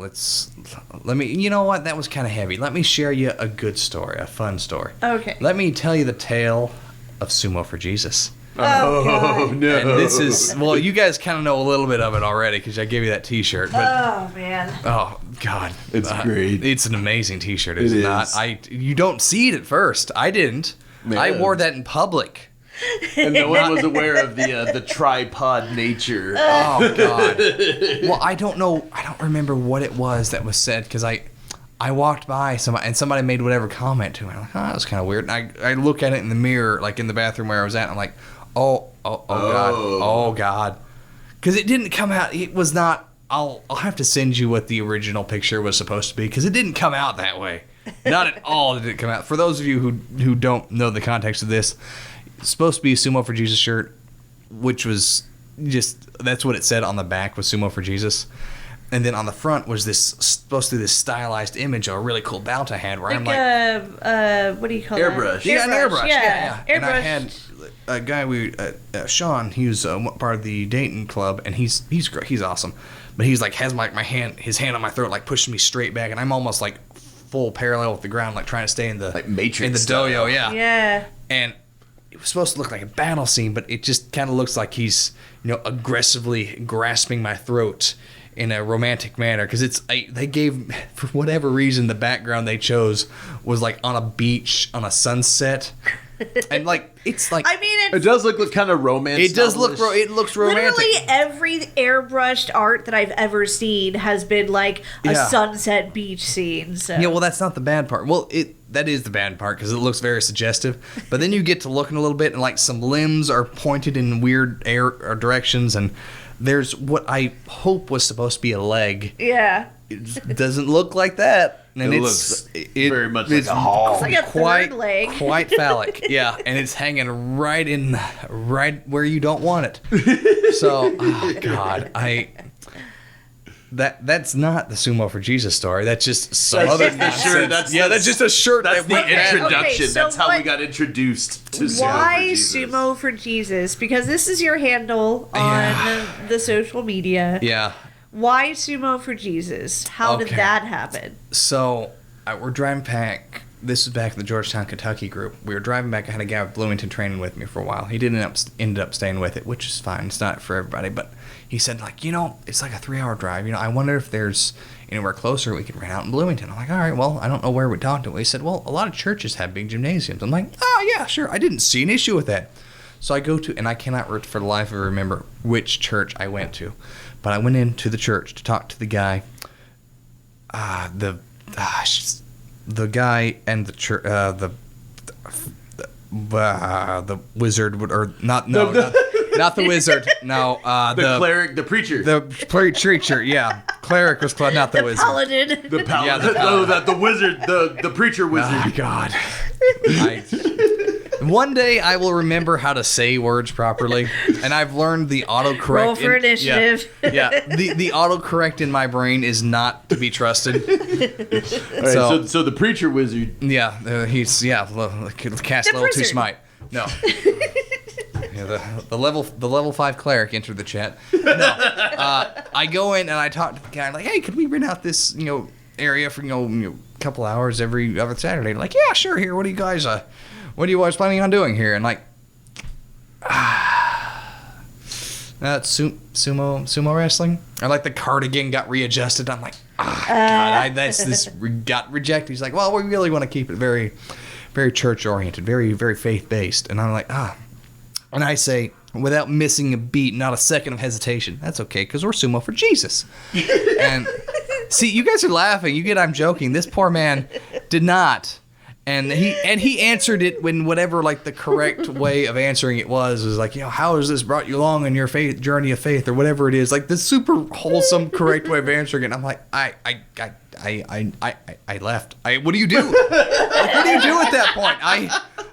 let me. You know what? That was kind of heavy. Let me share you a good story, a fun story. Okay. Let me tell you the tale of Sumo for Jesus. Oh, God. no. And this is, well, you guys kind of know a little bit of it already because I gave you that T-shirt. But Oh, man. oh God, It's great. It's an amazing T-shirt. Is It it not? is. You don't see it at first. I didn't. Man. I wore that in public. And no one was aware of the tripod nature. Oh God. Well, I don't know. I don't remember what it was that was said because I walked by somebody made whatever comment to me. I'm like, oh, that was kind of weird. And I look at it in the mirror, like in the bathroom where I was at. And I'm like, oh God, because it didn't come out. It was not. I'll have to send you what the original picture was supposed to be because it didn't come out that way. Not at all did it come out. For those of you who don't know the context of this, it's supposed to be a Sumo for Jesus shirt, which was just, that's what it said on the back was Sumo for Jesus. And then on the front was supposed to be this stylized image of a really cool bout I had where I'm like, what do you call Airbrush. that? yeah, an airbrush. Yeah. Airbrush. And I had a guy Sean, he was part of the Dayton club, and he's great. He's awesome. But he's like, has his hand on my throat, like pushing me straight back, and I'm almost like full parallel with the ground, like trying to stay in the Like Matrix in the style. dojo, yeah. Yeah. And it was supposed to look like a battle scene, but it just kind of looks like he's, aggressively grasping my throat in a romantic manner. Because they gave, for whatever reason, the background they chose was like on a beach on a sunset, and like it's like I mean, It does look kind of romance. it does look novelish. it looks romantic. literally every airbrushed art that I've ever seen has been like a Yeah. sunset beach scene. So. Yeah, well, that's not the bad part. Well, that is the bad part because it looks very suggestive. But then you get to looking a little bit, and like some limbs are pointed in weird directions, and there's what I hope was supposed to be a leg. Yeah. It doesn't look like that, and It it's looks very much like it's a hog. It's like a quite third leg. quite phallic. Yeah, and it's hanging right where you don't want it. So, oh God, That's not the Sumo for Jesus story. That's just some That's other just the shirt. nonsense. That's just a shirt. That's that the we had. introduction. Okay, so That's how we what- got introduced to Sumo for Why Jesus. Sumo for Jesus? Because this is your handle on Yeah. the social media. Yeah. Why Sumo for Jesus? How did Okay. that happen? So we're driving back. This was back in the Georgetown, Kentucky group. We were driving back. I had a guy with Bloomington training with me for a while. He ended up staying with it, which is fine. It's not for everybody, but he said, like, it's like a 3-hour drive. I wonder if there's anywhere closer we could rent out in Bloomington. I'm like, all right, well, I don't know where we talked to. He said, well, a lot of churches have big gymnasiums. I'm like, oh yeah, sure. I didn't see an issue with that. So I go to, and I cannot for the life of me remember which church I went to, but I went into the church to talk to the guy. The guy and the church, the wizard would, or not the wizard. No, The cleric, the preacher. the preacher. Yeah, cleric was called, not the wizard. Paladin. The paladin. Yeah, the paladin. The wizard. The preacher wizard. Oh God. One day I will remember how to say words properly, and I've learned the autocorrect. Roll for initiative. Yeah, the autocorrect in my brain is not to be trusted. All right, so the preacher wizard. Yeah, he's cast The level 2 wizard. smite. No. Yeah, the level 5 cleric entered the chat. No, I go in and I talk to the guy like, hey, could we rent out this area for a couple hours every other Saturday? Like, yeah, sure. Here, what are you guys planning on doing here? And like, sumo wrestling. Or like the cardigan got readjusted. I'm like, God, this got rejected. He's like, well, we really want to keep it very, very church oriented, very, very faith based. And I'm like, and I say, without missing a beat, not a second of hesitation, that's okay, because we're Sumo for Jesus. And see, you guys are laughing. You get I'm joking. This poor man did not. And he answered it when whatever like the correct way of answering it was like, how has this brought you along in your faith journey of faith or whatever it is, like the super wholesome correct way of answering it. And I'm like, I left. What do you do? Like, what do you do at that point?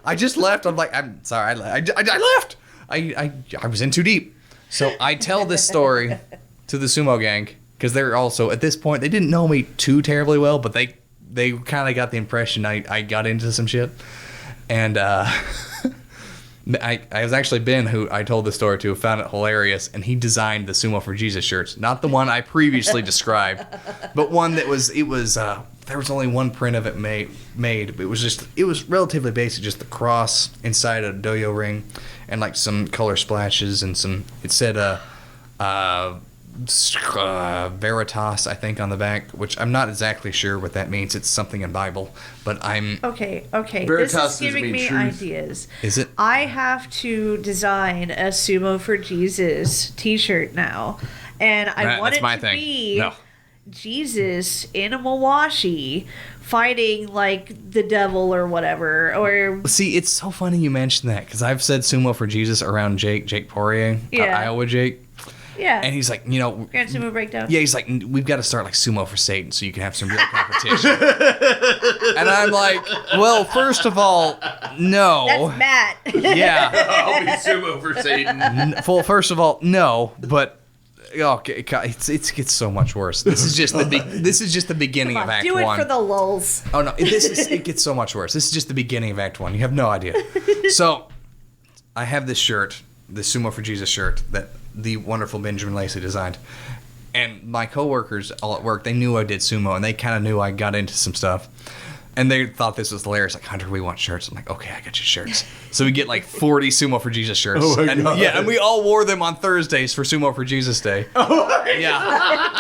I just left. I'm like, I'm sorry. I left. I was in too deep. So I tell this story to the sumo gang because they're also at this point they didn't know me too terribly well, but they kind of got the impression I got into some shit. And I was actually Ben who I told this story to, who found it hilarious, and he designed the Sumo for Jesus shirts. Not the one I previously described, but one that there was only one print of it made. It was relatively basic, just the cross inside a doyo ring, and like some color splashes and it said Veritas, I think, on the back, which I'm not exactly sure what that means. It's something in Bible, but I'm... Okay. Veritas This is giving me truth. ideas. Is it? I have to design a Sumo for Jesus t-shirt now. And I want that's it my to thing. be No. Jesus in a mawashi fighting, like, the devil or whatever. Or... See, it's so funny you mentioned that, because I've said Sumo for Jesus around Jake Poirier, Yeah. Iowa Jake. Yeah. And he's like, Grand Sumo Breakdown. yeah, he's like, we've got to start like Sumo for Satan so you can have some real competition. And I'm like, well, first of all, no. That's Matt. Yeah. I'll be Sumo for Satan. Well, first of all, no, but okay, it gets so much worse. This is just the beginning of Act Do it 1. for the lulz. Oh no, it gets so much worse. This is just the beginning of Act 1. You have no idea. So, I have this shirt, the Sumo for Jesus shirt that the wonderful Benjamin Lacey designed. And my coworkers all at work, they knew I did sumo, and they kind of knew I got into some stuff. And they thought this was hilarious. Like, Hunter, we want shirts. I'm like, okay, I got you shirts. So we get like 40 Sumo for Jesus shirts. Oh my and God. yeah, and we all wore them on Thursdays for Sumo for Jesus Day. Yeah.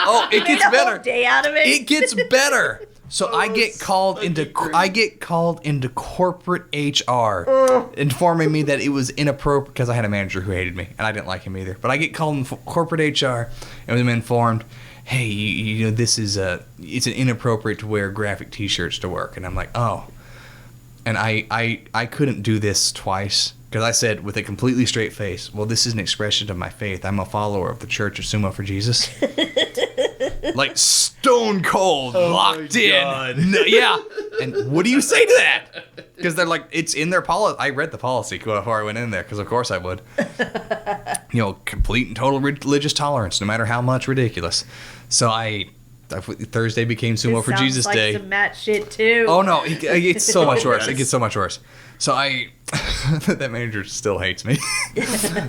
Oh, it Made gets a whole better. day out of it. It gets better. So I get called into corporate HR, informing me that it was inappropriate because I had a manager who hated me and I didn't like him either. But I get called in corporate HR and I'm informed, hey, you know, this is it's inappropriate to wear graphic T-shirts to work. And I'm like, oh. And I couldn't do this twice because I said with a completely straight face, well, this is an expression of my faith. I'm a follower of the Church of Sumo for Jesus. Like stone cold, locked in. God. No, yeah. And what do you say to that? Because they're like, it's in their policy. I read the policy before I went in there because of course I would. You know, complete and total religious tolerance, no matter how much ridiculous. So Thursday became Sumo for Jesus like Day. Some Matt shit too. Oh no, it gets so much worse. Yes. It gets so much worse. So that manager still hates me,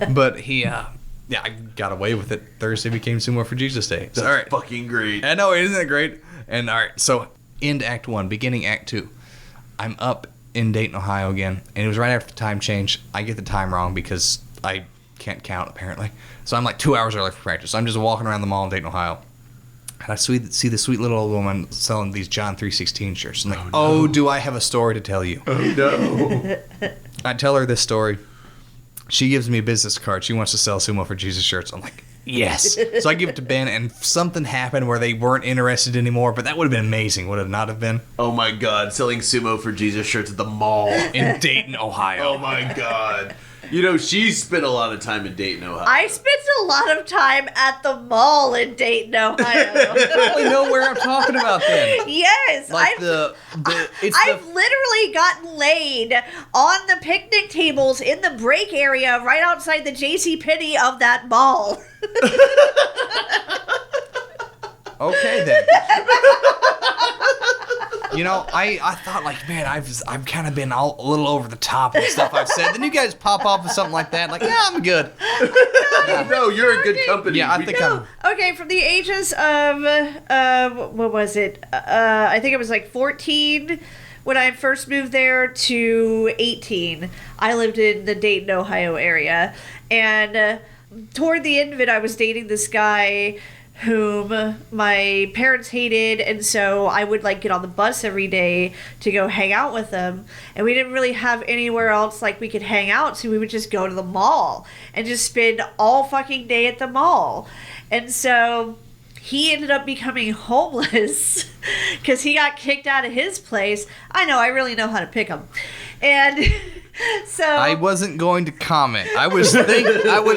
but I got away with it. Thursday became Sumo for Jesus Day. So, That's all right, fucking great. I know, isn't it great? And all right, so end Act 1, beginning Act 2. I'm up in Dayton, Ohio again, and it was right after the time change. I get the time wrong because I can't count apparently. So I'm like 2 hours early for practice. So I'm just walking around the mall in Dayton, Ohio. And I see the sweet little old woman selling these John 3:16 shirts. I'm like, oh, do I have a story to tell you? Oh no. I tell her this story. She gives me a business card. She wants to sell Sumo for Jesus shirts. I'm like, yes. So I give it to Ben, and something happened where they weren't interested anymore, but that would have been amazing, would it not have been? Oh my God, selling Sumo for Jesus shirts at the mall. In Dayton, Ohio. Oh my God. You know, she spent a lot of time in Dayton, Ohio. I spent a lot of time at the mall in Dayton, Ohio. I probably know where I'm talking about then. Yes, Like I've literally gotten laid on the picnic tables in the break area right outside the JCPenney of that mall. Okay then. You know, I thought like, man, I've kind of been a little over the top with stuff I've said. Then you guys pop off with something like that, like, yeah, I'm good. No, you're in good company. Yeah, I think I'm. Okay, from the ages of, what was it? I think it was like 14 when I first moved there to 18. I lived in the Dayton, Ohio area. And toward the end of it, I was dating this guy whom my parents hated, and so I would like get on the bus every day to go hang out with them, and we didn't really have anywhere else like we could hang out, so we would just go to the mall and just spend all fucking day at the mall. And so he ended up becoming homeless because he got kicked out of his place. I know, I really know how to pick him. And so I wasn't going to comment. I was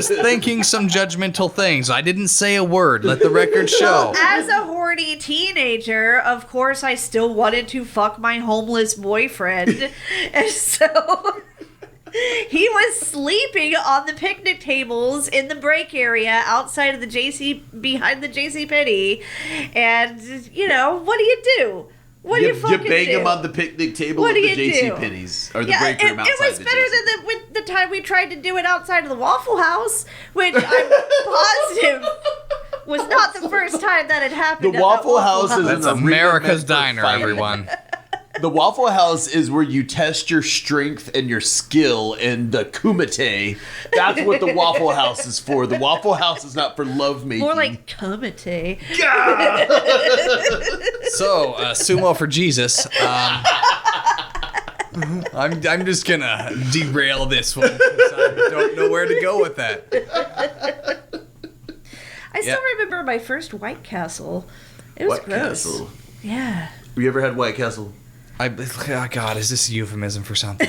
thinking some judgmental things. I didn't say a word. Let the record show. as a horny teenager, of course, I still wanted to fuck my homeless boyfriend. And so he was sleeping on the picnic tables in the break area outside of behind the JCPenney. And, you know, what do you do? What do you fucking bang do? him on the picnic table What at do the you JC do? Penney's or the Yeah, break room outside it was the better JC. than the time we tried to do it outside of the Waffle House, which I'm positive was not the first time that had happened. The at that Waffle House is That's an arena America's meant for Diner, fighting. everyone. The Waffle House is where you test your strength and your skill and the kumite. That's what the Waffle House is for. The Waffle House is not for lovemaking. More like Kumite. So, Sumo for Jesus. I'm just gonna derail this one because I don't know where to go with that. I still remember my first White Castle. It was White gross. Castle. Yeah. Have you ever had White Castle? Oh God, is this a euphemism for something?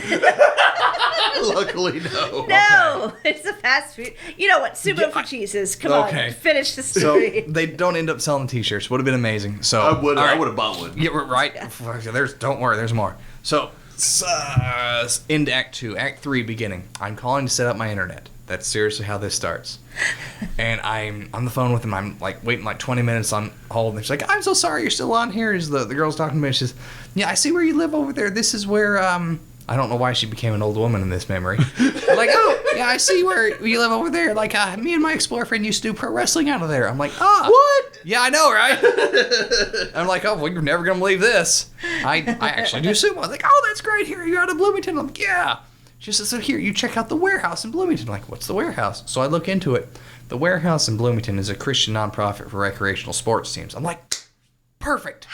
Luckily, no. No, it's a fast food. You know what? Sumo for Jesus. Come Okay. on, finish the So story. they don't end up selling T-shirts. Would have been amazing. So I would all right. have bought one. Yeah, right. Don't worry. There's more. So, into Act 2, Act 3, beginning. I'm calling to set up my internet. That's seriously how this starts. And I'm on the phone with him. I'm like waiting like 20 minutes on hold. And she's like, "I'm so sorry, you're still on here." Is the girl's talking to me? She says, "Yeah, I see where you live over there. This is where I don't know why she became an old woman in this memory. But like, oh yeah, I see where you live over there. Like, me and my ex-boyfriend used to do pro wrestling out of there." I'm like, What? Yeah, I know, right? I'm like, oh, well, you're never gonna believe this. I actually do sumo. I was like, oh, that's great. Here, you out of Bloomington. I'm like, yeah. She says, so here, you check out the warehouse in Bloomington. I'm like, what's the warehouse? So I look into it. The warehouse in Bloomington is a Christian nonprofit for recreational sports teams. I'm like, perfect.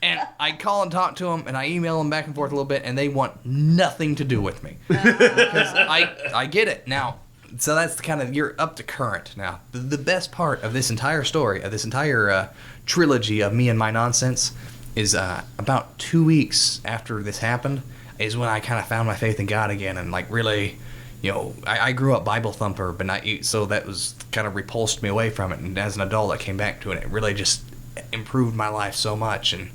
And I call and talk to them, and I email them back and forth a little bit, and they want nothing to do with me. Because I get it. Now, so that's the kind of, you're up to current. Now, the best part of this entire story, of this entire trilogy of me and my nonsense, is about 2 weeks after this happened, is when I kind of found my faith in God again, and like really, you know, I grew up Bible thumper, but not so that was kind of repulsed me away from it. And as an adult, I came back to it. It really just improved my life so much, and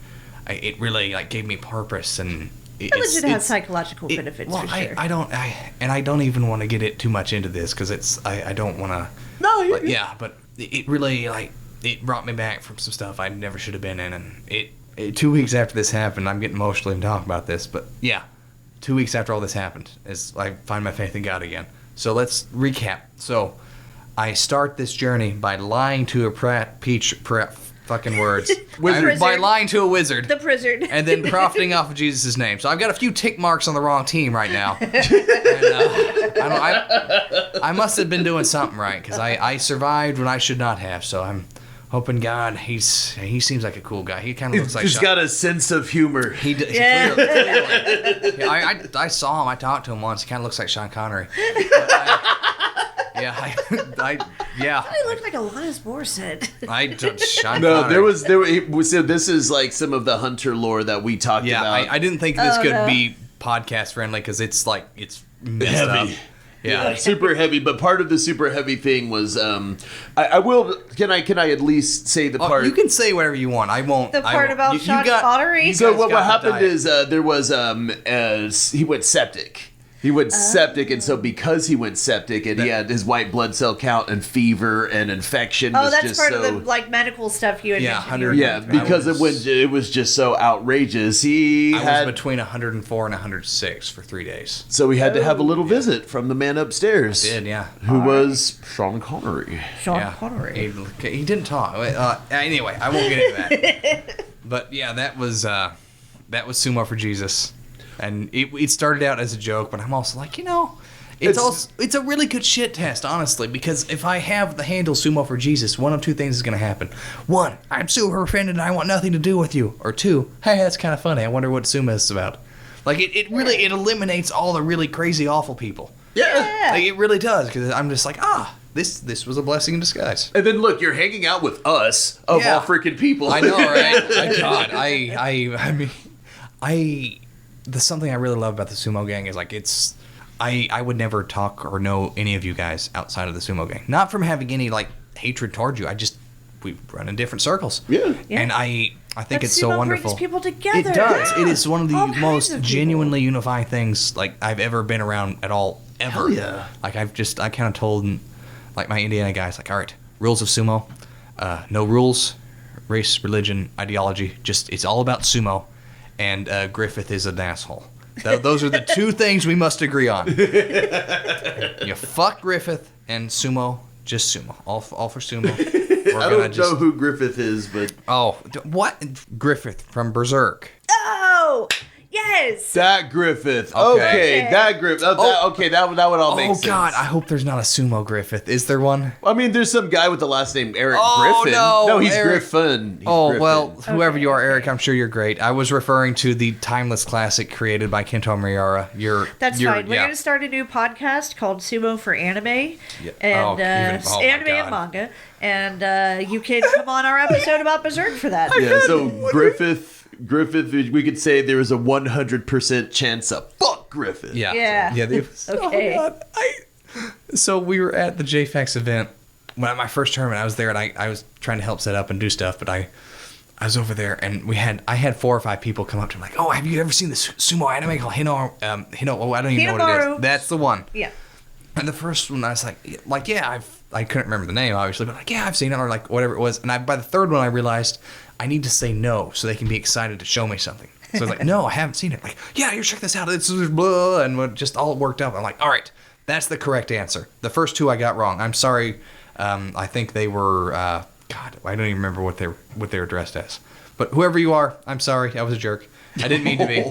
it really like gave me purpose. And Religion has psychological benefits for sure. I don't even want to get it too much into this because it's I don't want to. No, But yeah, but it really like it brought me back from some stuff I never should have been in, and it 2 weeks after this happened, I'm getting emotional and talking about this, but yeah, 2 weeks after all this happened, is I find my faith in God again. So let's recap. So I start this journey by lying to a fucking words. Wizard. By lying to a wizard. The prison. And then profiting off of Jesus' name. So I've got a few tick marks on the wrong team right now. And, I must have been doing something right because I survived when I should not have. So I'm hoping God, he seems like a cool guy. He kind of looks like He's Sean. got a sense of humor. He d- Yeah. clearly. Yeah, I saw him. I talked to him once. He kind of looks like Sean Connery. Yeah. He looked like Alanis Morissette. Sean No, Connery. so this is like some of the hunter lore that we talked Yeah, about. I didn't think this could no. be podcast friendly because it's like it's messed Heavy. up. Yeah. super heavy. But part of the super heavy thing was, I will. Can I at least say the part? You can say whatever you want. I won't. The part about you Sean got- Connery? you So guys what got the happened diet. is there was he went septic. He went septic, and so because he went septic and he had his white blood cell count and fever and infection, Oh, was that's just part so, of the like medical stuff you had Yeah, mentioned. 100 yeah, because it was just so outrageous. He I had was between 104 and 106 for 3 days. so we had to have a little visit from the man upstairs, Did yeah. who was Sean Connery. Sean Yeah. Connery. He didn't talk. Anyway, I won't get into that. But yeah, that was Sumo for Jesus, and it started out as a joke, but I'm also like, it's a really good shit test, honestly, because if I have the handle Sumo for Jesus, one of two things is going to happen. One, I'm super offended and I want nothing to do with you. Or two, hey, that's kind of funny. I wonder what Sumo is about. Like it really eliminates all the really crazy, awful people. Yeah. Like, it really does, because I'm just like, this was a blessing in disguise. And then look, you're hanging out with us of Yeah. all freaking people. I know, right? God, I mean, there's something I really love about the Sumo Gang is like I would never talk or know any of you guys outside of the Sumo Gang. Not from having any like hatred towards you. We run in different circles. Yeah. And I think But it's so sumo wonderful. brings people together. It does. It is one of All the kinds most of people. genuinely unifying things like I've ever been around at all ever. Hell yeah. Like I kind of told like my Indiana guys like, all right, rules of sumo, no rules, race, religion, ideology. Just it's all about sumo, and Griffith is an asshole. Those are the two things we must agree on. You fuck Griffith and sumo, just sumo. All for sumo. I don't know who Griffith is, but What? Griffith from Berserk. Oh, yes. that Griffith. Okay. Okay, that Griffith. That would all make sense. Oh God, I hope there's not a sumo Griffith. Is there one? I mean, there's some guy with the last name Eric Oh, Griffin. no, he's Eric. Griffin. He's Griffin. Well, whoever Okay, you are, okay. Eric, I'm sure you're great. I was referring to the timeless classic created by Kento Miura. That's fine. We're going to start a new podcast called Sumo for Anime. Yeah. And my anime and God. manga. And you can come on our episode about Berserk for that. Yeah, so Griffith, we could say there was a 100% chance of fuck Griffith. Yeah. Yeah. Okay. Oh, God. So we were at the JFAX event when my first tournament. I was there and I was trying to help set up and do stuff, but I was over there and I had 4 or 5 people come up to me like, "Oh, have you ever seen this sumo anime called Hino? Oh, I don't even know what it Hinomaru. is." That's the one. Yeah. And the first one, I was like, yeah, I couldn't remember the name, obviously, but like, yeah, I've seen it, or like whatever it was. And by the third one, I realized I need to say no so they can be excited to show me something. So I was like, no, I haven't seen it. Like, yeah, you check this out. It's blah, and it just all worked out. I'm like, all right, that's the correct answer. The first 2 I got wrong. I'm sorry. I think they were, God, I don't even remember what they were dressed as. But whoever you are, I'm sorry. I was a jerk. I didn't mean to be.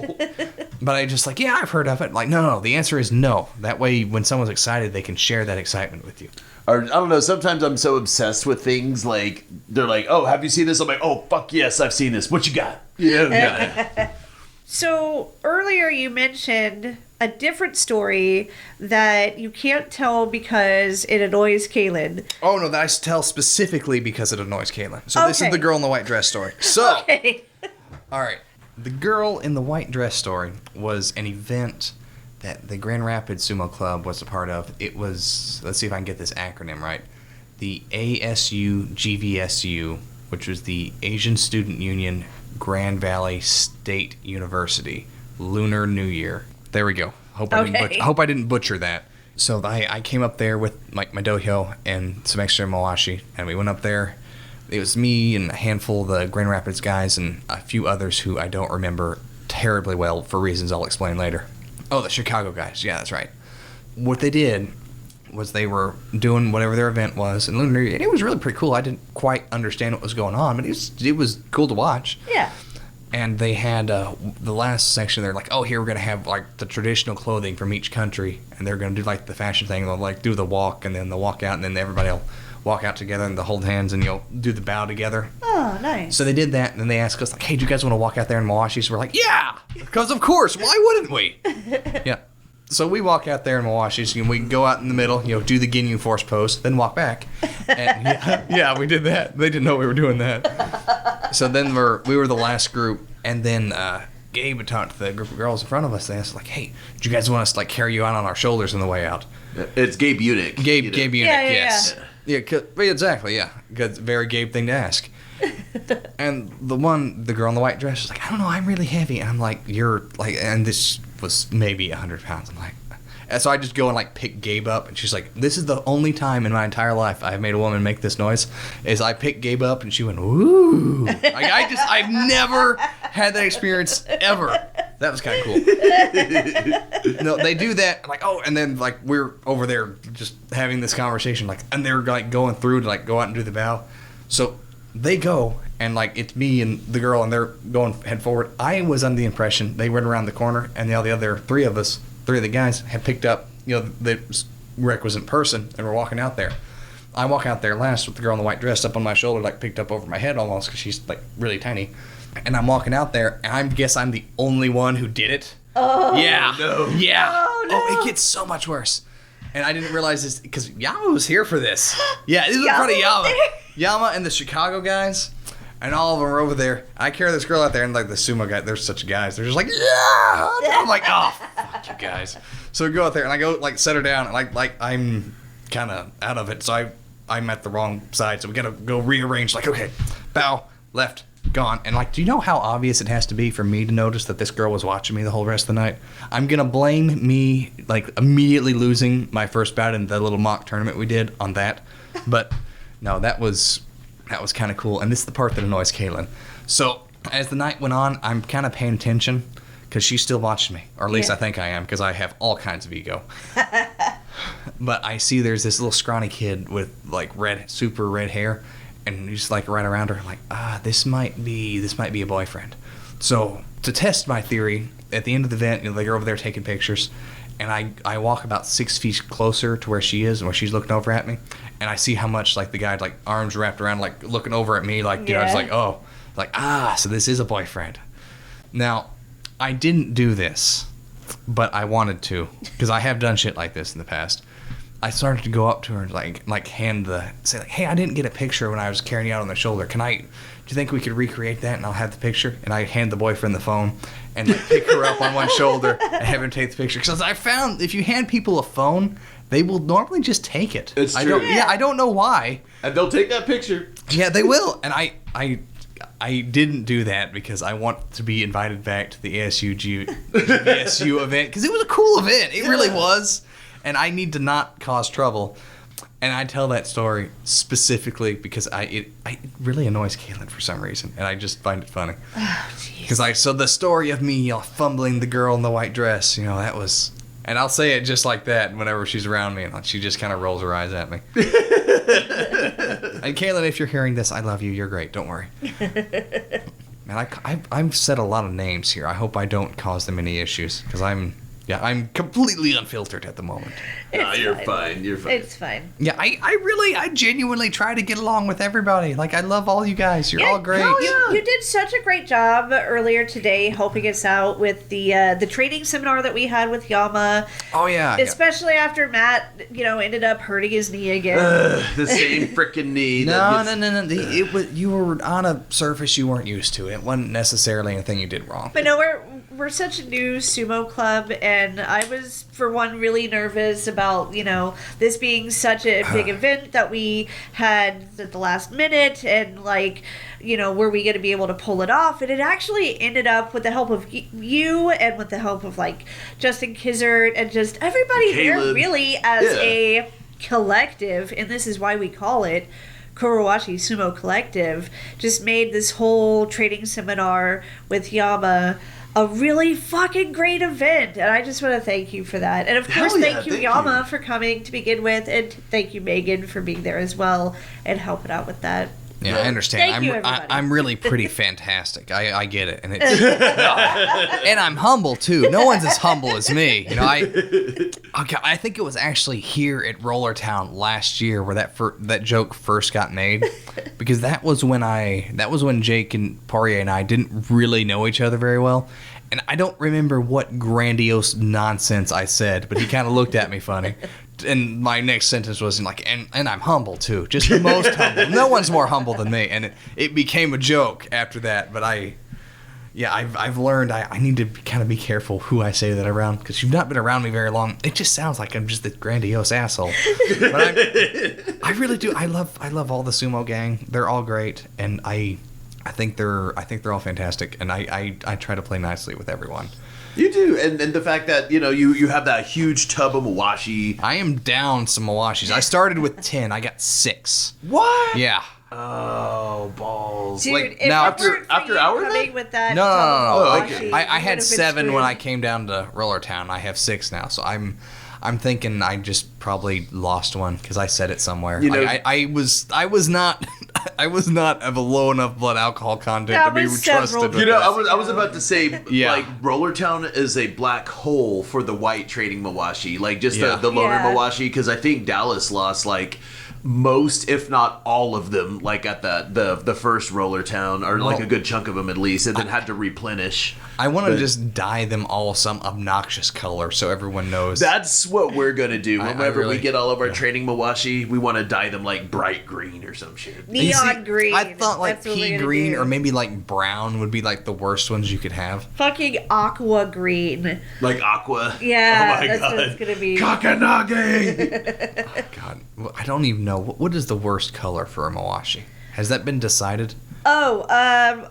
But I just like, yeah, I've heard of it. Like, no. The answer is no. That way, when someone's excited, they can share that excitement with you. Or, I don't know, sometimes I'm so obsessed with things, like, they're like, oh, have you seen this? I'm like, oh, fuck yes, I've seen this. What you got? Yeah. So earlier you mentioned a different story that you can't tell because it annoys Kaylin. Oh, no, that I tell specifically because it annoys Caitlin. So this is Okay. the girl in the white dress story. So, Okay. all right. The girl in the white dress story was an event that the Grand Rapids Sumo Club was a part of. It was, let's see if I can get this acronym right, the ASU-GVSU, which was the Asian Student Union Grand Valley State University Lunar New Year. There we go. Hope I didn't butcher that. So I came up there with my dohyo and some extra mawashi, and we went up there. It was me and a handful of the Grand Rapids guys and a few others who I don't remember terribly well for reasons I'll explain later. Oh, the Chicago guys. Yeah, that's right. What they did was they were doing whatever their event was, and Lunar New Year, and it was really pretty cool. I didn't quite understand what was going on, but it was cool to watch. Yeah. And they had the last section. They're like, oh, here we're gonna have like the traditional clothing from each country, and they're gonna do like the fashion thing. They'll like do the walk, and then they'll walk out, and then everybody will walk out together, and they'll hold hands, and you'll do the bow together. Oh, nice. So they did that, and then they asked us like, hey, do you guys want to walk out there in Milwaukee? So we're like, yeah, because of course. Why wouldn't we? Yeah. So we walk out there in Milwaukee, and we go out in the middle, do the Ginyu Force pose, then walk back. And yeah, we did that. They didn't know we were doing that. So then we were the last group, and then Gabe had talked to the group of girls in front of us. They asked like, hey, do you guys want us to like carry you out on our shoulders on the way out? It's Gabe Unick. Gabe Unick, Yeah. yes. Yeah, exactly, yeah. Because very Gabe thing to ask. And the girl in the white dress was like, I don't know, I'm really heavy. And I'm like, you're like, and this was maybe 100 pounds. I'm like, and so I just go and like pick Gabe up, and she's like, this is the only time in my entire life I've made a woman make this noise, is I picked Gabe up and she went, ooh. Like I've never had that experience ever. That was kind of cool. No, they do that, like, oh, and then like we're over there just having this conversation, like, and they're like going through to like go out and do the bow. So they go, and like it's me and the girl, and they're going head forward. I was under the impression they went around the corner, and the other three of the guys had picked up the requisite person, and we're walking out there. I walk out there last with the girl in the white dress up on my shoulder, like picked up over my head almost, because she's like really tiny. And I'm walking out there, and I guess I'm the only one who did it. Oh. Yeah. No. Yeah. Oh, no. Oh, it gets so much worse. And I didn't realize this because Yama was here for this. Yeah, this was in front of Yama was Yama. there? Yama and the Chicago guys, and all of them are over there. I carry this girl out there, and like the sumo guy, they're such guys. They're just like, yeah. I'm like, oh, fuck you guys. So we go out there, and I go like set her down, and like I'm kind of out of it, so I'm at the wrong side. So we gotta go rearrange. Like, okay, bow, left, gone. And like, do you know how obvious it has to be for me to notice that this girl was watching me the whole rest of the night? I'm gonna blame me like immediately losing my first bout in the little mock tournament we did on that. But no, that was That was kind of cool. And this is the part that annoys Caitlin. So as the night went on, I'm kind of paying attention because she's still watching me. Or at least I think I am, because I have all kinds of ego. But I see there's this little scrawny kid with like super red hair. And he's like right around her. I'm like, this might be a boyfriend. So to test my theory, at the end of the event, they're over there taking pictures. And I walk about 6 feet closer to where she is and where she's looking over at me. And I see how much, like, the guy, like, arms wrapped around, like, looking over at me, like, it's like, oh. Like, so this is a boyfriend. Now, I didn't do this, but I wanted to, because I have done shit like this in the past. I started to go up to her and, say, hey, I didn't get a picture when I was carrying you out on the shoulder. Do you think we could recreate that and I'll have the picture? And I hand the boyfriend the phone and pick her up on one shoulder and have him take the picture. Because I found if you hand people a phone, they will normally just take it. It's true. I don't know why. And they'll take that picture. Yeah, they will. And I didn't do that because I want to be invited back to the ASU event because it was a cool event. It really was. And I need to not cause trouble. And I tell that story specifically because it really annoys Caitlin for some reason, and I just find it funny. Oh, jeez. Because so the story of me fumbling the girl in the white dress, that was, and I'll say it just like that whenever she's around me, and she just kind of rolls her eyes at me. And Caitlin, if you're hearing this, I love you. You're great. Don't worry. Man, I've said a lot of names here. I hope I don't cause them any issues because I'm completely unfiltered at the moment. You're fine. You're fine. It's fine. Yeah, I genuinely try to get along with everybody. Like, I love all you guys. You're all great. No, you did such a great job earlier today helping us out with the training seminar that we had with Yama. Oh, yeah. Especially after Matt, ended up hurting his knee again. The same freaking knee. No. You were on a surface you weren't used to. It wasn't necessarily anything you did wrong. But no, we're such a new sumo club, and I was, for one, really nervous about, this being such a big event that we had at the last minute, and, were we going to be able to pull it off? And it actually ended up with the help of you and with the help of, Justin Kizzard and just everybody here really as a collective, and this is why we call it Kurowashi Sumo Collective, just made this whole training seminar with Yama a really fucking great event, and I just want to thank you for that. And of course, thank you, Yama, for coming to begin with, and thank you, Megan, for being there as well and helping out with that. Yeah, I understand. Thank you, everybody. I'm really pretty fantastic. I get it, and and I'm humble too. No one's as humble as me. I think it was actually here at Rollertown last year where that joke first got made, because that was when Jake and Poirier and I didn't really know each other very well. And I don't remember what grandiose nonsense I said, but he kind of looked at me funny. And my next sentence was and I'm humble too, just the most humble. No one's more humble than me, and it became a joke after that. But I've learned I need to kind of be careful who I say that around, because you've not been around me very long. It just sounds like I'm just a grandiose asshole. But I really do. I love all the sumo gang. They're all great, and I think they're all fantastic. And I try to play nicely with everyone. You do, and the fact that you have that huge tub of mawashi. I am down some mawashis. I started with 10. I got 6. What? Yeah. Oh, balls! Dude, now after hours? With that No. Oh, okay. I had 7 when I came down to Rollertown. I have 6 now, so I'm thinking I just probably lost one because I said it somewhere. I was not of a low enough blood alcohol content to be trusted. I was about to say, Rollertown is a black hole for the white trading mawashi, the loner mawashi, because I think Dallas lost most, if not all of them, at the first Rollertown, or a good chunk of them at least, and then had to replenish. I want to just dye them all some obnoxious color so everyone knows. That's what we're gonna do. Whenever we get all of our training mawashi, we want to dye them bright green or some shit. Neon green. I thought pea green or maybe brown would be the worst ones you could have. Fucking aqua green. Like aqua. Yeah, oh my that's God. what it's gonna be. Kakanage. Oh God, I don't even know what is the worst color for a mawashi. Has that been decided? Oh,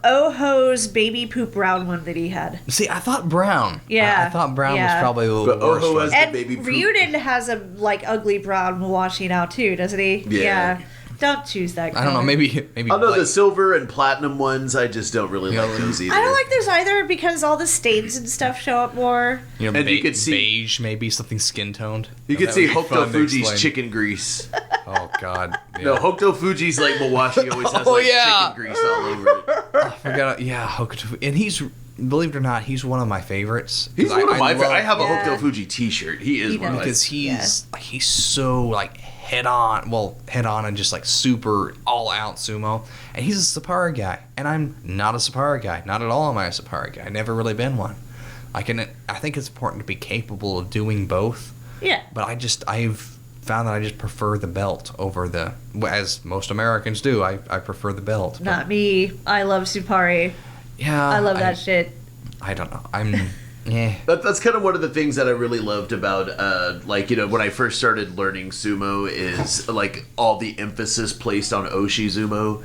Oho's baby poop brown one that he had. See, I thought brown. Yeah. I thought brown was probably the worst Oho one. And baby poop. Ryuden has a ugly brown mawashi now too, doesn't he? Yeah. Don't choose that color. I don't know. Maybe. Although like, the silver and platinum ones, I just don't really like those either. I don't like those either because all the stains and stuff show up more. you know, and you could see- beige, maybe something skin toned. You could see Hokuto Fuji's chicken grease. Oh God. Yeah. No, Hokuto Fuji's like Mawashi always has chicken grease all over it. I forgot. Yeah, Hokuto, and he's, believe it or not, he's one of my favorites. He's one of my favorites. I have a Yeah. Hokuto Fuji T-shirt. He is one of my because he's so like head on and just like super all out sumo, and he's a Sapporo guy, and I'm not a Sapporo guy. Not at all am I a Sapporo guy. Never really been one. I think it's important to be capable of doing both. Yeah. But I've found that I just prefer the belt over the, as most Americans do. I prefer the belt. Not me. I love Supari. Yeah. I love that shit. I don't know. I'm. Yeah. That's kind of one of the things that I really loved about, like, you know, when I first started learning sumo is, like, all the emphasis placed on Oshizumo.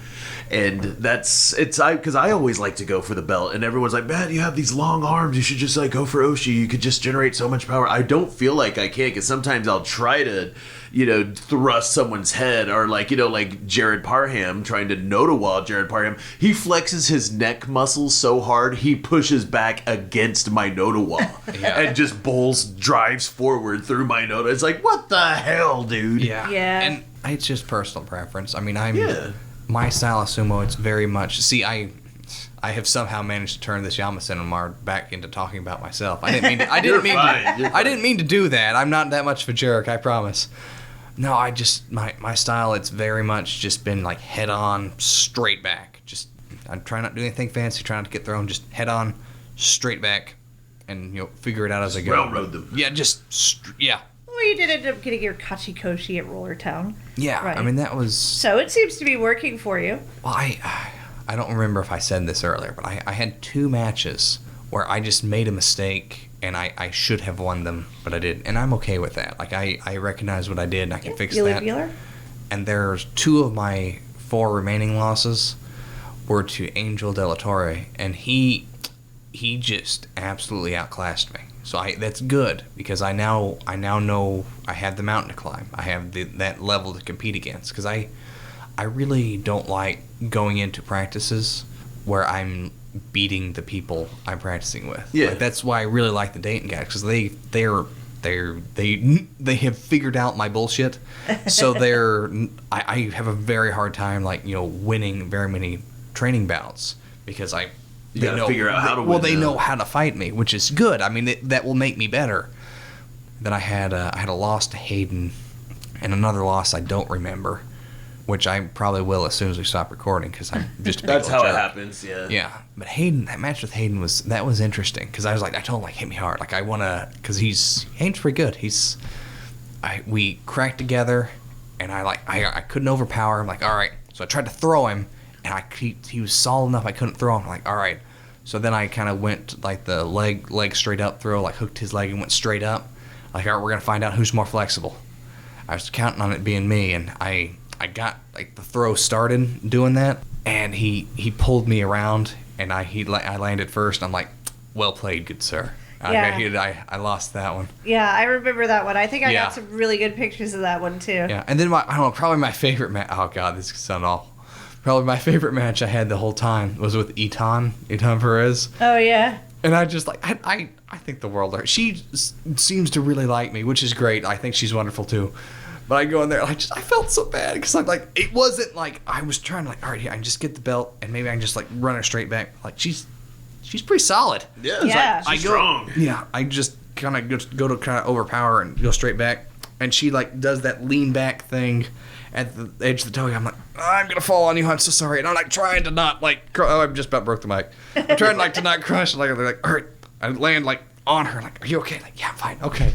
And because I always like to go for the belt. And everyone's like, man, you have these long arms. You should just, like, go for Oshi. You could just generate so much power. I don't feel like I can because sometimes I'll try to, you know, thrust someone's head. Or, like, you know, like Jared Parham trying to Noda-wall Jared Parham. He flexes his neck muscles so hard, he pushes back against my Noda-wall. And just drives forward through my Noda. It's like, what the hell, dude? Yeah. Yeah. And it's just personal preference. I mean, Yeah. my style of sumo, it's very much. See, I have somehow managed to turn this Yamasen back into talking about myself. I didn't mean to. You're fine. I didn't mean to do that. I'm not that much of a jerk. I promise. No, I just my style. It's very much just been like head on, straight back. Just I try not to do anything fancy. Try not to get thrown. Just head on, straight back, and figure it out as I go. Railroad them. Yeah, yeah. Well, you did end up getting your Kachikoshi at Roller Town. Yeah, Right. I mean that was. So it seems to be working for you. Well, I don't remember if I said this earlier, but I had 2 matches where I just made a mistake and I should have won them, but I didn't, and I'm okay with that. Like I recognize what I did and I can fix that. Bueller? And there's 2 of my 4 remaining losses were to Angel De La Torre, and he just absolutely outclassed me. So that's good because I now know I have the mountain to climb. I have that level to compete against because I really don't like going into practices where I'm beating the people I'm practicing with. Yeah. Like, that's why I really like the Dayton guys because they have figured out my bullshit. So I have a very hard time winning very many training bouts because You gotta figure out how to win. Well, they know how to fight me, which is good. I mean, that will make me better. Then I had a loss to Hayden, and another loss I don't remember, which I probably will as soon as we stop recording because I'm just. A big That's old how it jerk. happens. Yeah. Yeah, but Hayden, that match with Hayden was interesting because I told him hit me hard, I wanna, because Hayden's pretty good. We cracked together, and I couldn't overpower him. All right, so I tried to throw him. And he was solid enough I couldn't throw him. All right. So then I kind of went the leg straight up throw, hooked his leg and went straight up. All right, we're going to find out who's more flexible. I was counting on it being me, and I got the throw started doing that, and he pulled me around, and I landed first. And I'm well played, good sir. Yeah. I lost that one. Yeah, I remember that one. I think I Yeah. got some really good pictures of that one too. Yeah, and then probably my favorite match. Oh God, this could sound awful. Probably my favorite match I had the whole time was with Itan Perez. Oh yeah. And I just I think the world of her. She seems to really like me, which is great. I think she's wonderful too. But I go in there, I felt so bad because I'm it wasn't I was trying to all right, here, I can just get the belt and maybe I can just run her straight back. She's pretty solid. Yeah. Yeah. She's strong. Yeah, I just kind of go to kind of overpower and go straight back, and she does that lean back thing at the edge of the toe. I'm I'm gonna fall on you. I'm so sorry. And I'm trying to not oh, I just about broke the mic. I'm trying to not crush. They're all right. I land on her. Are you okay? Yeah, I'm fine. Okay.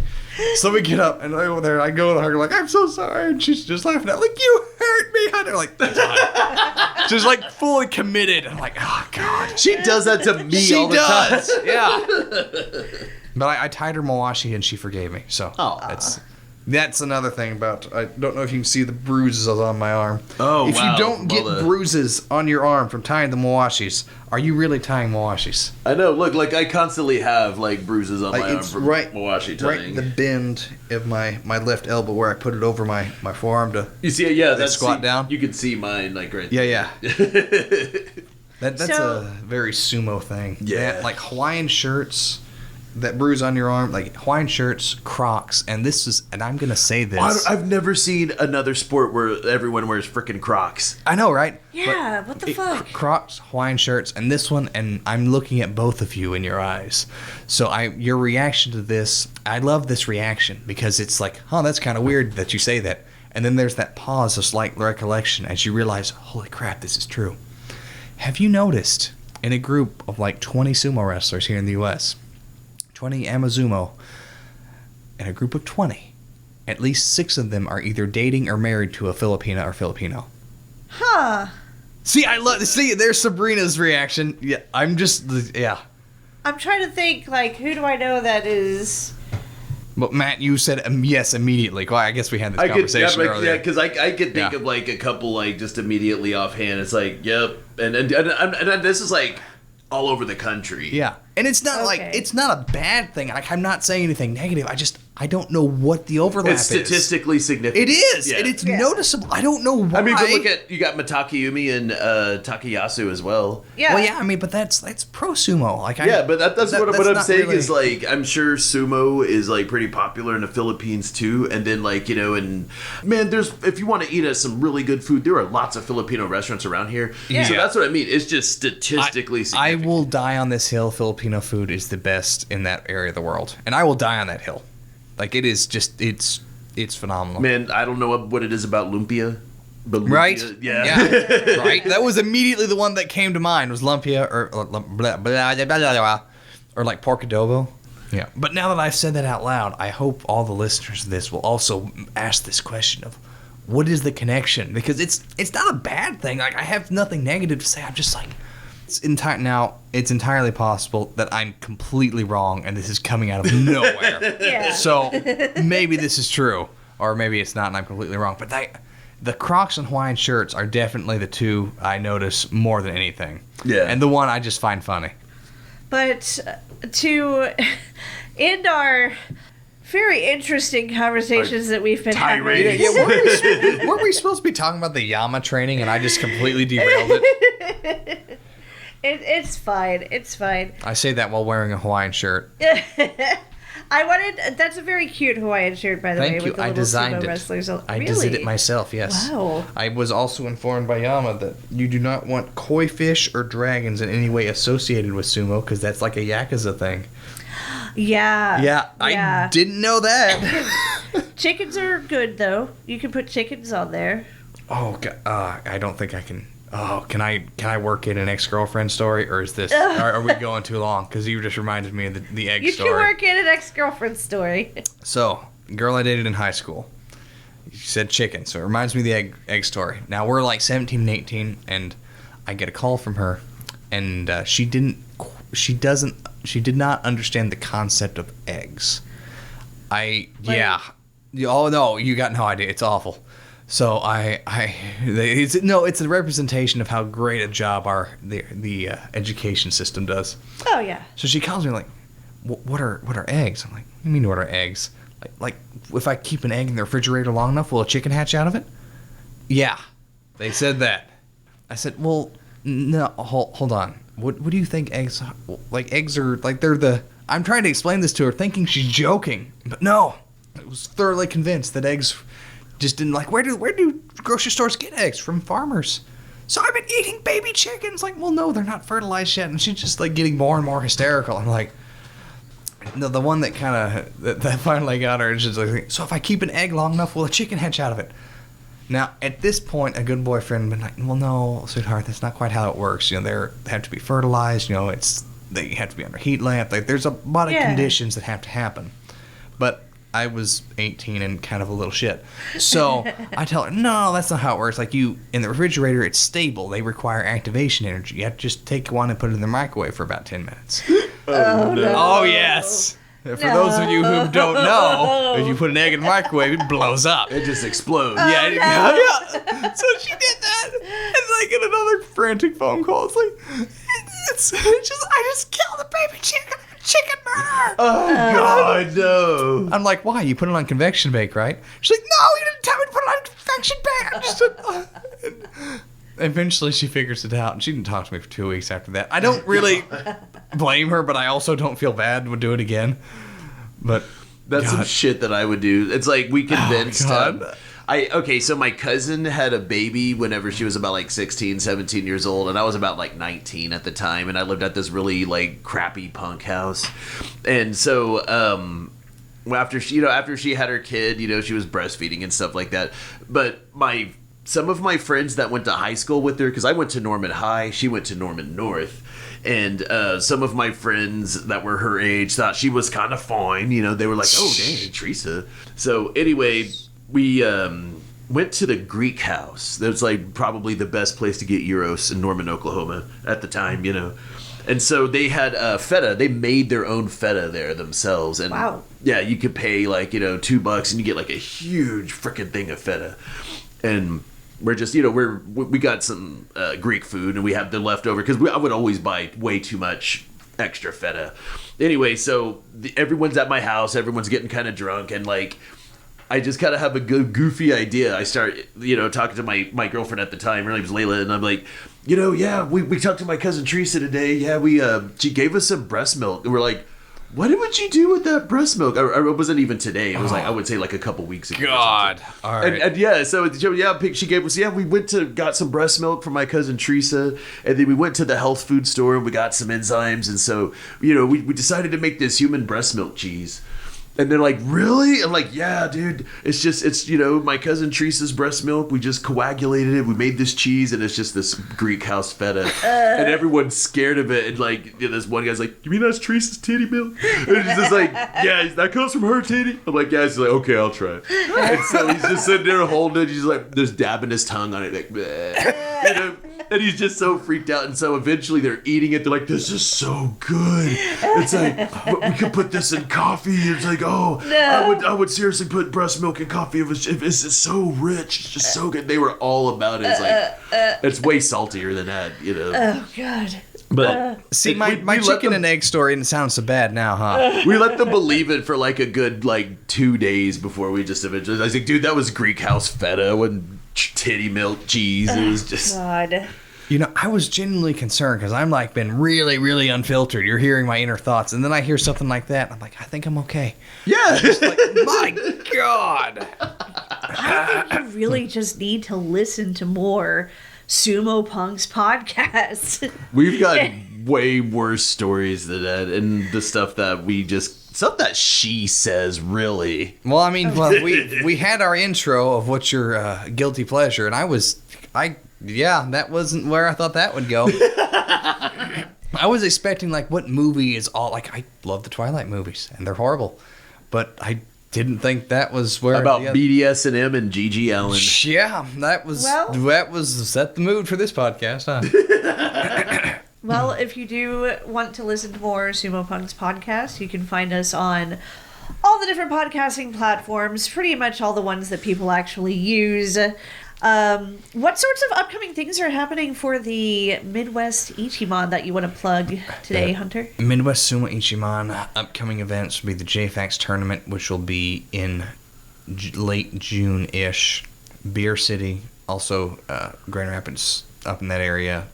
So we get up and I go there. I go to her I'm so sorry, and she's just laughing at you hurt me. And they're God. She's fully committed. I'm oh God. She does that to me all the time. Yeah. But I tied her Mawashi and she forgave me. So Aw. that's. That's another thing about, I don't know if you can see the bruises on my arm. Oh, if wow. you don't get bruises on your arm from tying the mawashis, are you really tying mawashis? I know. Look, like I constantly have like bruises on my arm from mawashi tying. Right the bend of my left elbow where I put it over my forearm to you see, yeah, that's squat down. You can see mine like right Yeah, there. yeah. That's So- a very sumo thing. Yeah. That, like Hawaiian shirts, that bruise on your arm, like Hawaiian shirts, Crocs, and I'm gonna say this. I've never seen another sport where everyone wears frickin' Crocs. I know, right? Yeah, what the fuck? Crocs, Hawaiian shirts, and this one, and I'm looking at both of you in your eyes. So your reaction to this, I love this reaction because it's like, oh, that's kind of weird that you say that. And then there's that pause of slight recollection as you realize, holy crap, this is true. Have you noticed in a group of like 20 sumo wrestlers here in the U.S., 20 Amazumo, in a group of 20, at least 6 of them are either dating or married to a Filipina or Filipino. Huh. See, there's Sabrina's reaction. Yeah, I'm I'm trying to think, like, who do I know that is... But Matt, you said yes immediately. Well, I guess we had this conversation earlier. Yeah, because I could think of like a couple like just immediately offhand. It's like, yep, and this is like all over the country. Yeah, and it's not like it's not a bad thing. Like I'm not saying anything negative. I don't know what the overlap It's statistically significant. It is, yeah. and it's noticeable. I don't know why. I mean, but look at you got Matakayumi and Takayasu as well. Yeah. Well, yeah. I mean, but that's pro sumo. Like, But that's what I'm not saying really... is like I'm sure sumo is like pretty popular in the Philippines too, and then like and man, there's if you want to eat some really good food, there are lots of Filipino restaurants around here. Yeah. So that's what I mean. It's just statistically I significant. will die on this hill. Filipino food is the best in that area of the world, and I will die on that hill. Like it is just it's phenomenal. Man, I don't know what it is about lumpia. But lumpia, Right? Yeah. Right? That was immediately the one that came to mind was lumpia or blah, blah, blah, blah, blah, or like pork adobo. Yeah. But now that I've said that out loud, I hope all the listeners of this will also ask this question of what is the connection? Because it's not a bad thing. Like I have nothing negative to say. I'm just like it's entirely possible that I'm completely wrong and this is coming out of nowhere. Yeah. So maybe this is true, or maybe it's not, and I'm completely wrong. But the Crocs and Hawaiian shirts are definitely the two I notice more than anything. Yeah. And the one I just find funny. But to end our very interesting conversations that we've been having. tirade. Yeah, weren't we supposed to be talking about the Yama training, and I just completely derailed it? It's fine. It's fine. I say that while wearing a Hawaiian shirt. That's a very cute Hawaiian shirt, by the way. Thank you. With the I little designed sumo it. wrestlers. I Really? did it myself, yes. Wow. I was also informed by Yama that you do not want koi fish or dragons in any way associated with sumo, because that's like a Yakuza thing. Yeah. Yeah, I didn't know that. Chickens are good, though. You can put chickens on there. Oh, God, I don't think I can. Oh, can I work in an ex-girlfriend story, or is this? Are we going too long? Because you just reminded me of the egg You story. can work in an ex-girlfriend story. So, girl I dated in high school. She said chicken, so it reminds me of the egg story. Now we're like 17 and 18, and I get a call from her, and she did not understand the concept of eggs. Oh no, you got no idea. It's awful. So it's a representation of how great a job the education system does. Oh, yeah. So she calls me like, what are eggs? I'm like, what do you mean what are eggs? Like if I keep an egg in the refrigerator long enough, will a chicken hatch out of it? Yeah, they said that. I said, well, no, hold on. What do you think eggs? Like eggs are like they're the. I'm trying to explain this to her, thinking she's joking, but no, I was thoroughly convinced that eggs just didn't like. Where do grocery stores get eggs? From farmers. So I've been eating baby chickens. Like, well, no, they're not fertilized yet. And she's just like getting more and more hysterical. I'm like, no, the one that kind of that finally got her is just like, so if I keep an egg long enough, will a chicken hatch out of it? Now, at this point, a good boyfriend been like, well, no, sweetheart, that's not quite how it works. You know, they have to be fertilized. You know, they have to be under heat lamp. Like, there's a lot of conditions that have to happen. But I was 18 and kind of a little shit. So I tell her, no, that's not how it works. Like in the refrigerator, it's stable. They require activation energy. You have to just take one and put it in the microwave for about 10 minutes. Oh, no. Oh, yes. For those of you who don't know, if you put an egg in the microwave, it blows up. It just explodes. Yeah, yeah. So she did that, and like in another frantic phone call, it's like, I just killed a baby chicken murder. Oh God, no! I'm like, why? You put it on convection bake, right? She's like, no, you didn't tell me to put it on convection bake. I just eventually, she figures it out, and she didn't talk to me for 2 weeks after that. I don't really blame her, but I also don't feel bad would do it again. But That's some shit that I would do. It's like we convinced God. so my cousin had a baby whenever she was about like 16, 17 years old, and I was about like 19 at the time, and I lived at this really like crappy punk house. And so after she had her kid, she was breastfeeding and stuff like that. But some of my friends that went to high school with her, because I went to Norman High, she went to Norman North. And some of my friends that were her age thought she was kind of fine. They were like, oh, dang, Teresa. So anyway, we went to the Greek house. That's like probably the best place to get gyros in Norman, Oklahoma at the time, And so they had feta. They made their own feta there themselves. And wow. Yeah, you could pay like, $2 and you get like a huge freaking thing of feta. And we're just, we got some Greek food and we have the leftover because I would always buy way too much extra feta. Anyway, so everyone's at my house. Everyone's getting kind of drunk and like, I just kind of have a good goofy idea. I start, talking to my girlfriend at the time. Her name was Layla, and I'm like, yeah, we talked to my cousin Teresa today. Yeah, she gave us some breast milk, and we're like, what would you do with that breast milk? Or it wasn't even today. It was like I would say like a couple weeks ago. God, all right. And yeah, so she gave us. Yeah, we got some breast milk from my cousin Teresa, and then we went to the health food store and we got some enzymes, and so we decided to make this human breast milk cheese. And they're like, really? I'm like, yeah, dude. It's my cousin Teresa's breast milk. We just coagulated it. We made this cheese, and it's just this Greek house feta. And everyone's scared of it. And like, this one guy's like, you mean that's Teresa's titty milk? And he's just like, yeah, that comes from her titty. I'm like, yeah. He's like, okay, I'll try it. And so he's just sitting there holding it. He's like, just dabbing his tongue on it, like, bleh. And he's just so freaked out. And so eventually they're eating it. They're like, this is so good. It's like, but we could put this in coffee. It's like, oh, no. I would seriously put breast milk in coffee. If it's so rich. It's just so good. They were all about it. It's like, it's way saltier than that, Oh, God. But see, my chicken and egg story didn't sound so bad now, huh? We let them believe it for like a good 2 days before we just eventually. I was like, dude, that was Greek house feta and titty milk cheese. It was just. God. I was genuinely concerned because I'm like been really, really unfiltered. You're hearing my inner thoughts, and then I hear something like that. I'm like, I think I'm okay. Yeah. Just like, my God. I think you really just need to listen to more Sumo Punx podcasts. We've got way worse stories than that, and the stuff that she says, really. Well, I mean, we had our intro of what's your guilty pleasure, and that wasn't where I thought that would go. I was expecting what movie is all I love the Twilight movies, and they're horrible, but I didn't think that was where about BDSM and Gigi Allen. Yeah, set the mood for this podcast, huh? Well, if you do want to listen to more Sumo Punx podcasts, you can find us on all the different podcasting platforms, pretty much all the ones that people actually use. What sorts of upcoming things are happening for the Midwest Ichiman that you want to plug today, Hunter? Midwest Sumo Ichiman upcoming events will be the JFAX tournament, which will be in late June-ish. Beer City, also Grand Rapids, up in that area,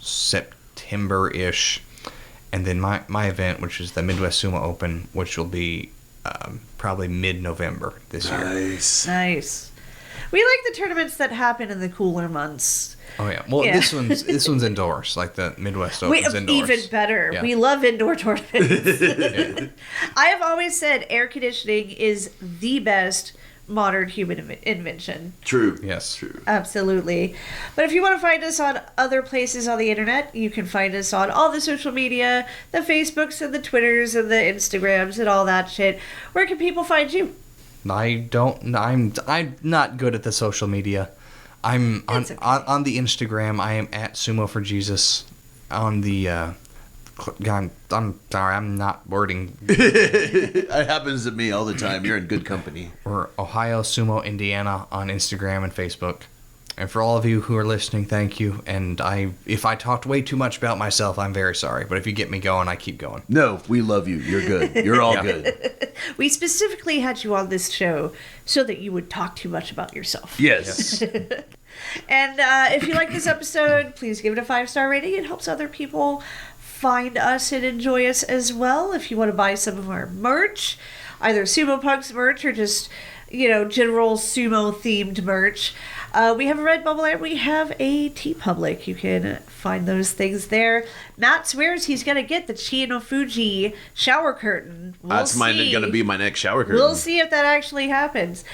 September-ish. And then my event, which is the Midwest Sumo Open, which will be probably mid-November this year. Nice. We like the tournaments that happen in the cooler months. Oh yeah. Well, yeah. This one's indoors, like the Midwest Open's indoors. Even better. Yeah. We love indoor tournaments. Yeah. I have always said air conditioning is the best modern human invention. True. Yes. True. Absolutely. But if you want to find us on other places on the internet, you can find us on all the social media, the Facebooks and the Twitters and the Instagrams and all that shit. Where can people find you? I'm not good at the social media. I'm on the Instagram. I am at Sumo for Jesus. On the God, I'm sorry, I'm not wording. It happens to me all the time. You're in good company. We're Ohayo Sumo Indiana on Instagram and Facebook. And for all of you who are listening, thank you. And if I talked way too much about myself, I'm very sorry. But if you get me going, I keep going. No, we love you. You're good. You're all good. We specifically had you on this show so that you would talk too much about yourself. Yes. And if you like this episode, please give it a 5-star rating. It helps other people find us and enjoy us as well. If you want to buy some of our merch, either Sumo Punx merch or just, general sumo themed merch, we have a Redbubble and we have a TeePublic. You can find those things there. Matt swears he's going to get the Fuji shower curtain. That's going to be my next shower curtain. We'll see if that actually happens.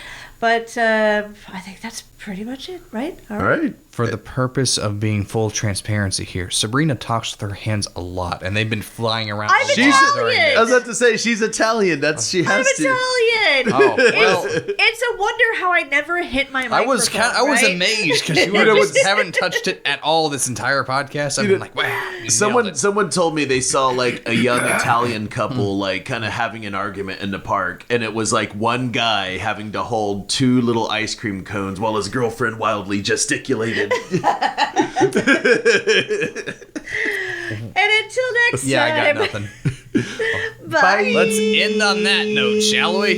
But I think that's pretty much it, right? All right. For the purpose of being full transparency here, Sabrina talks with her hands a lot, and they've been flying around. I'm a lot Italian! during I this. was about to say, she's Italian. She has I'm to. Italian. Oh, well. It's a wonder how I never hit my I was microphone. right? amazed because you just haven't touched it at all this entire podcast. I'm like, wow. you nailed it. Someone told me they saw like a young Italian couple like kind of having an argument in the park, and it was like one guy having to hold 2 little ice cream cones while his girlfriend wildly gesticulated. And until next time. Yeah, I got nothing. Bye. Let's end on that note, shall we?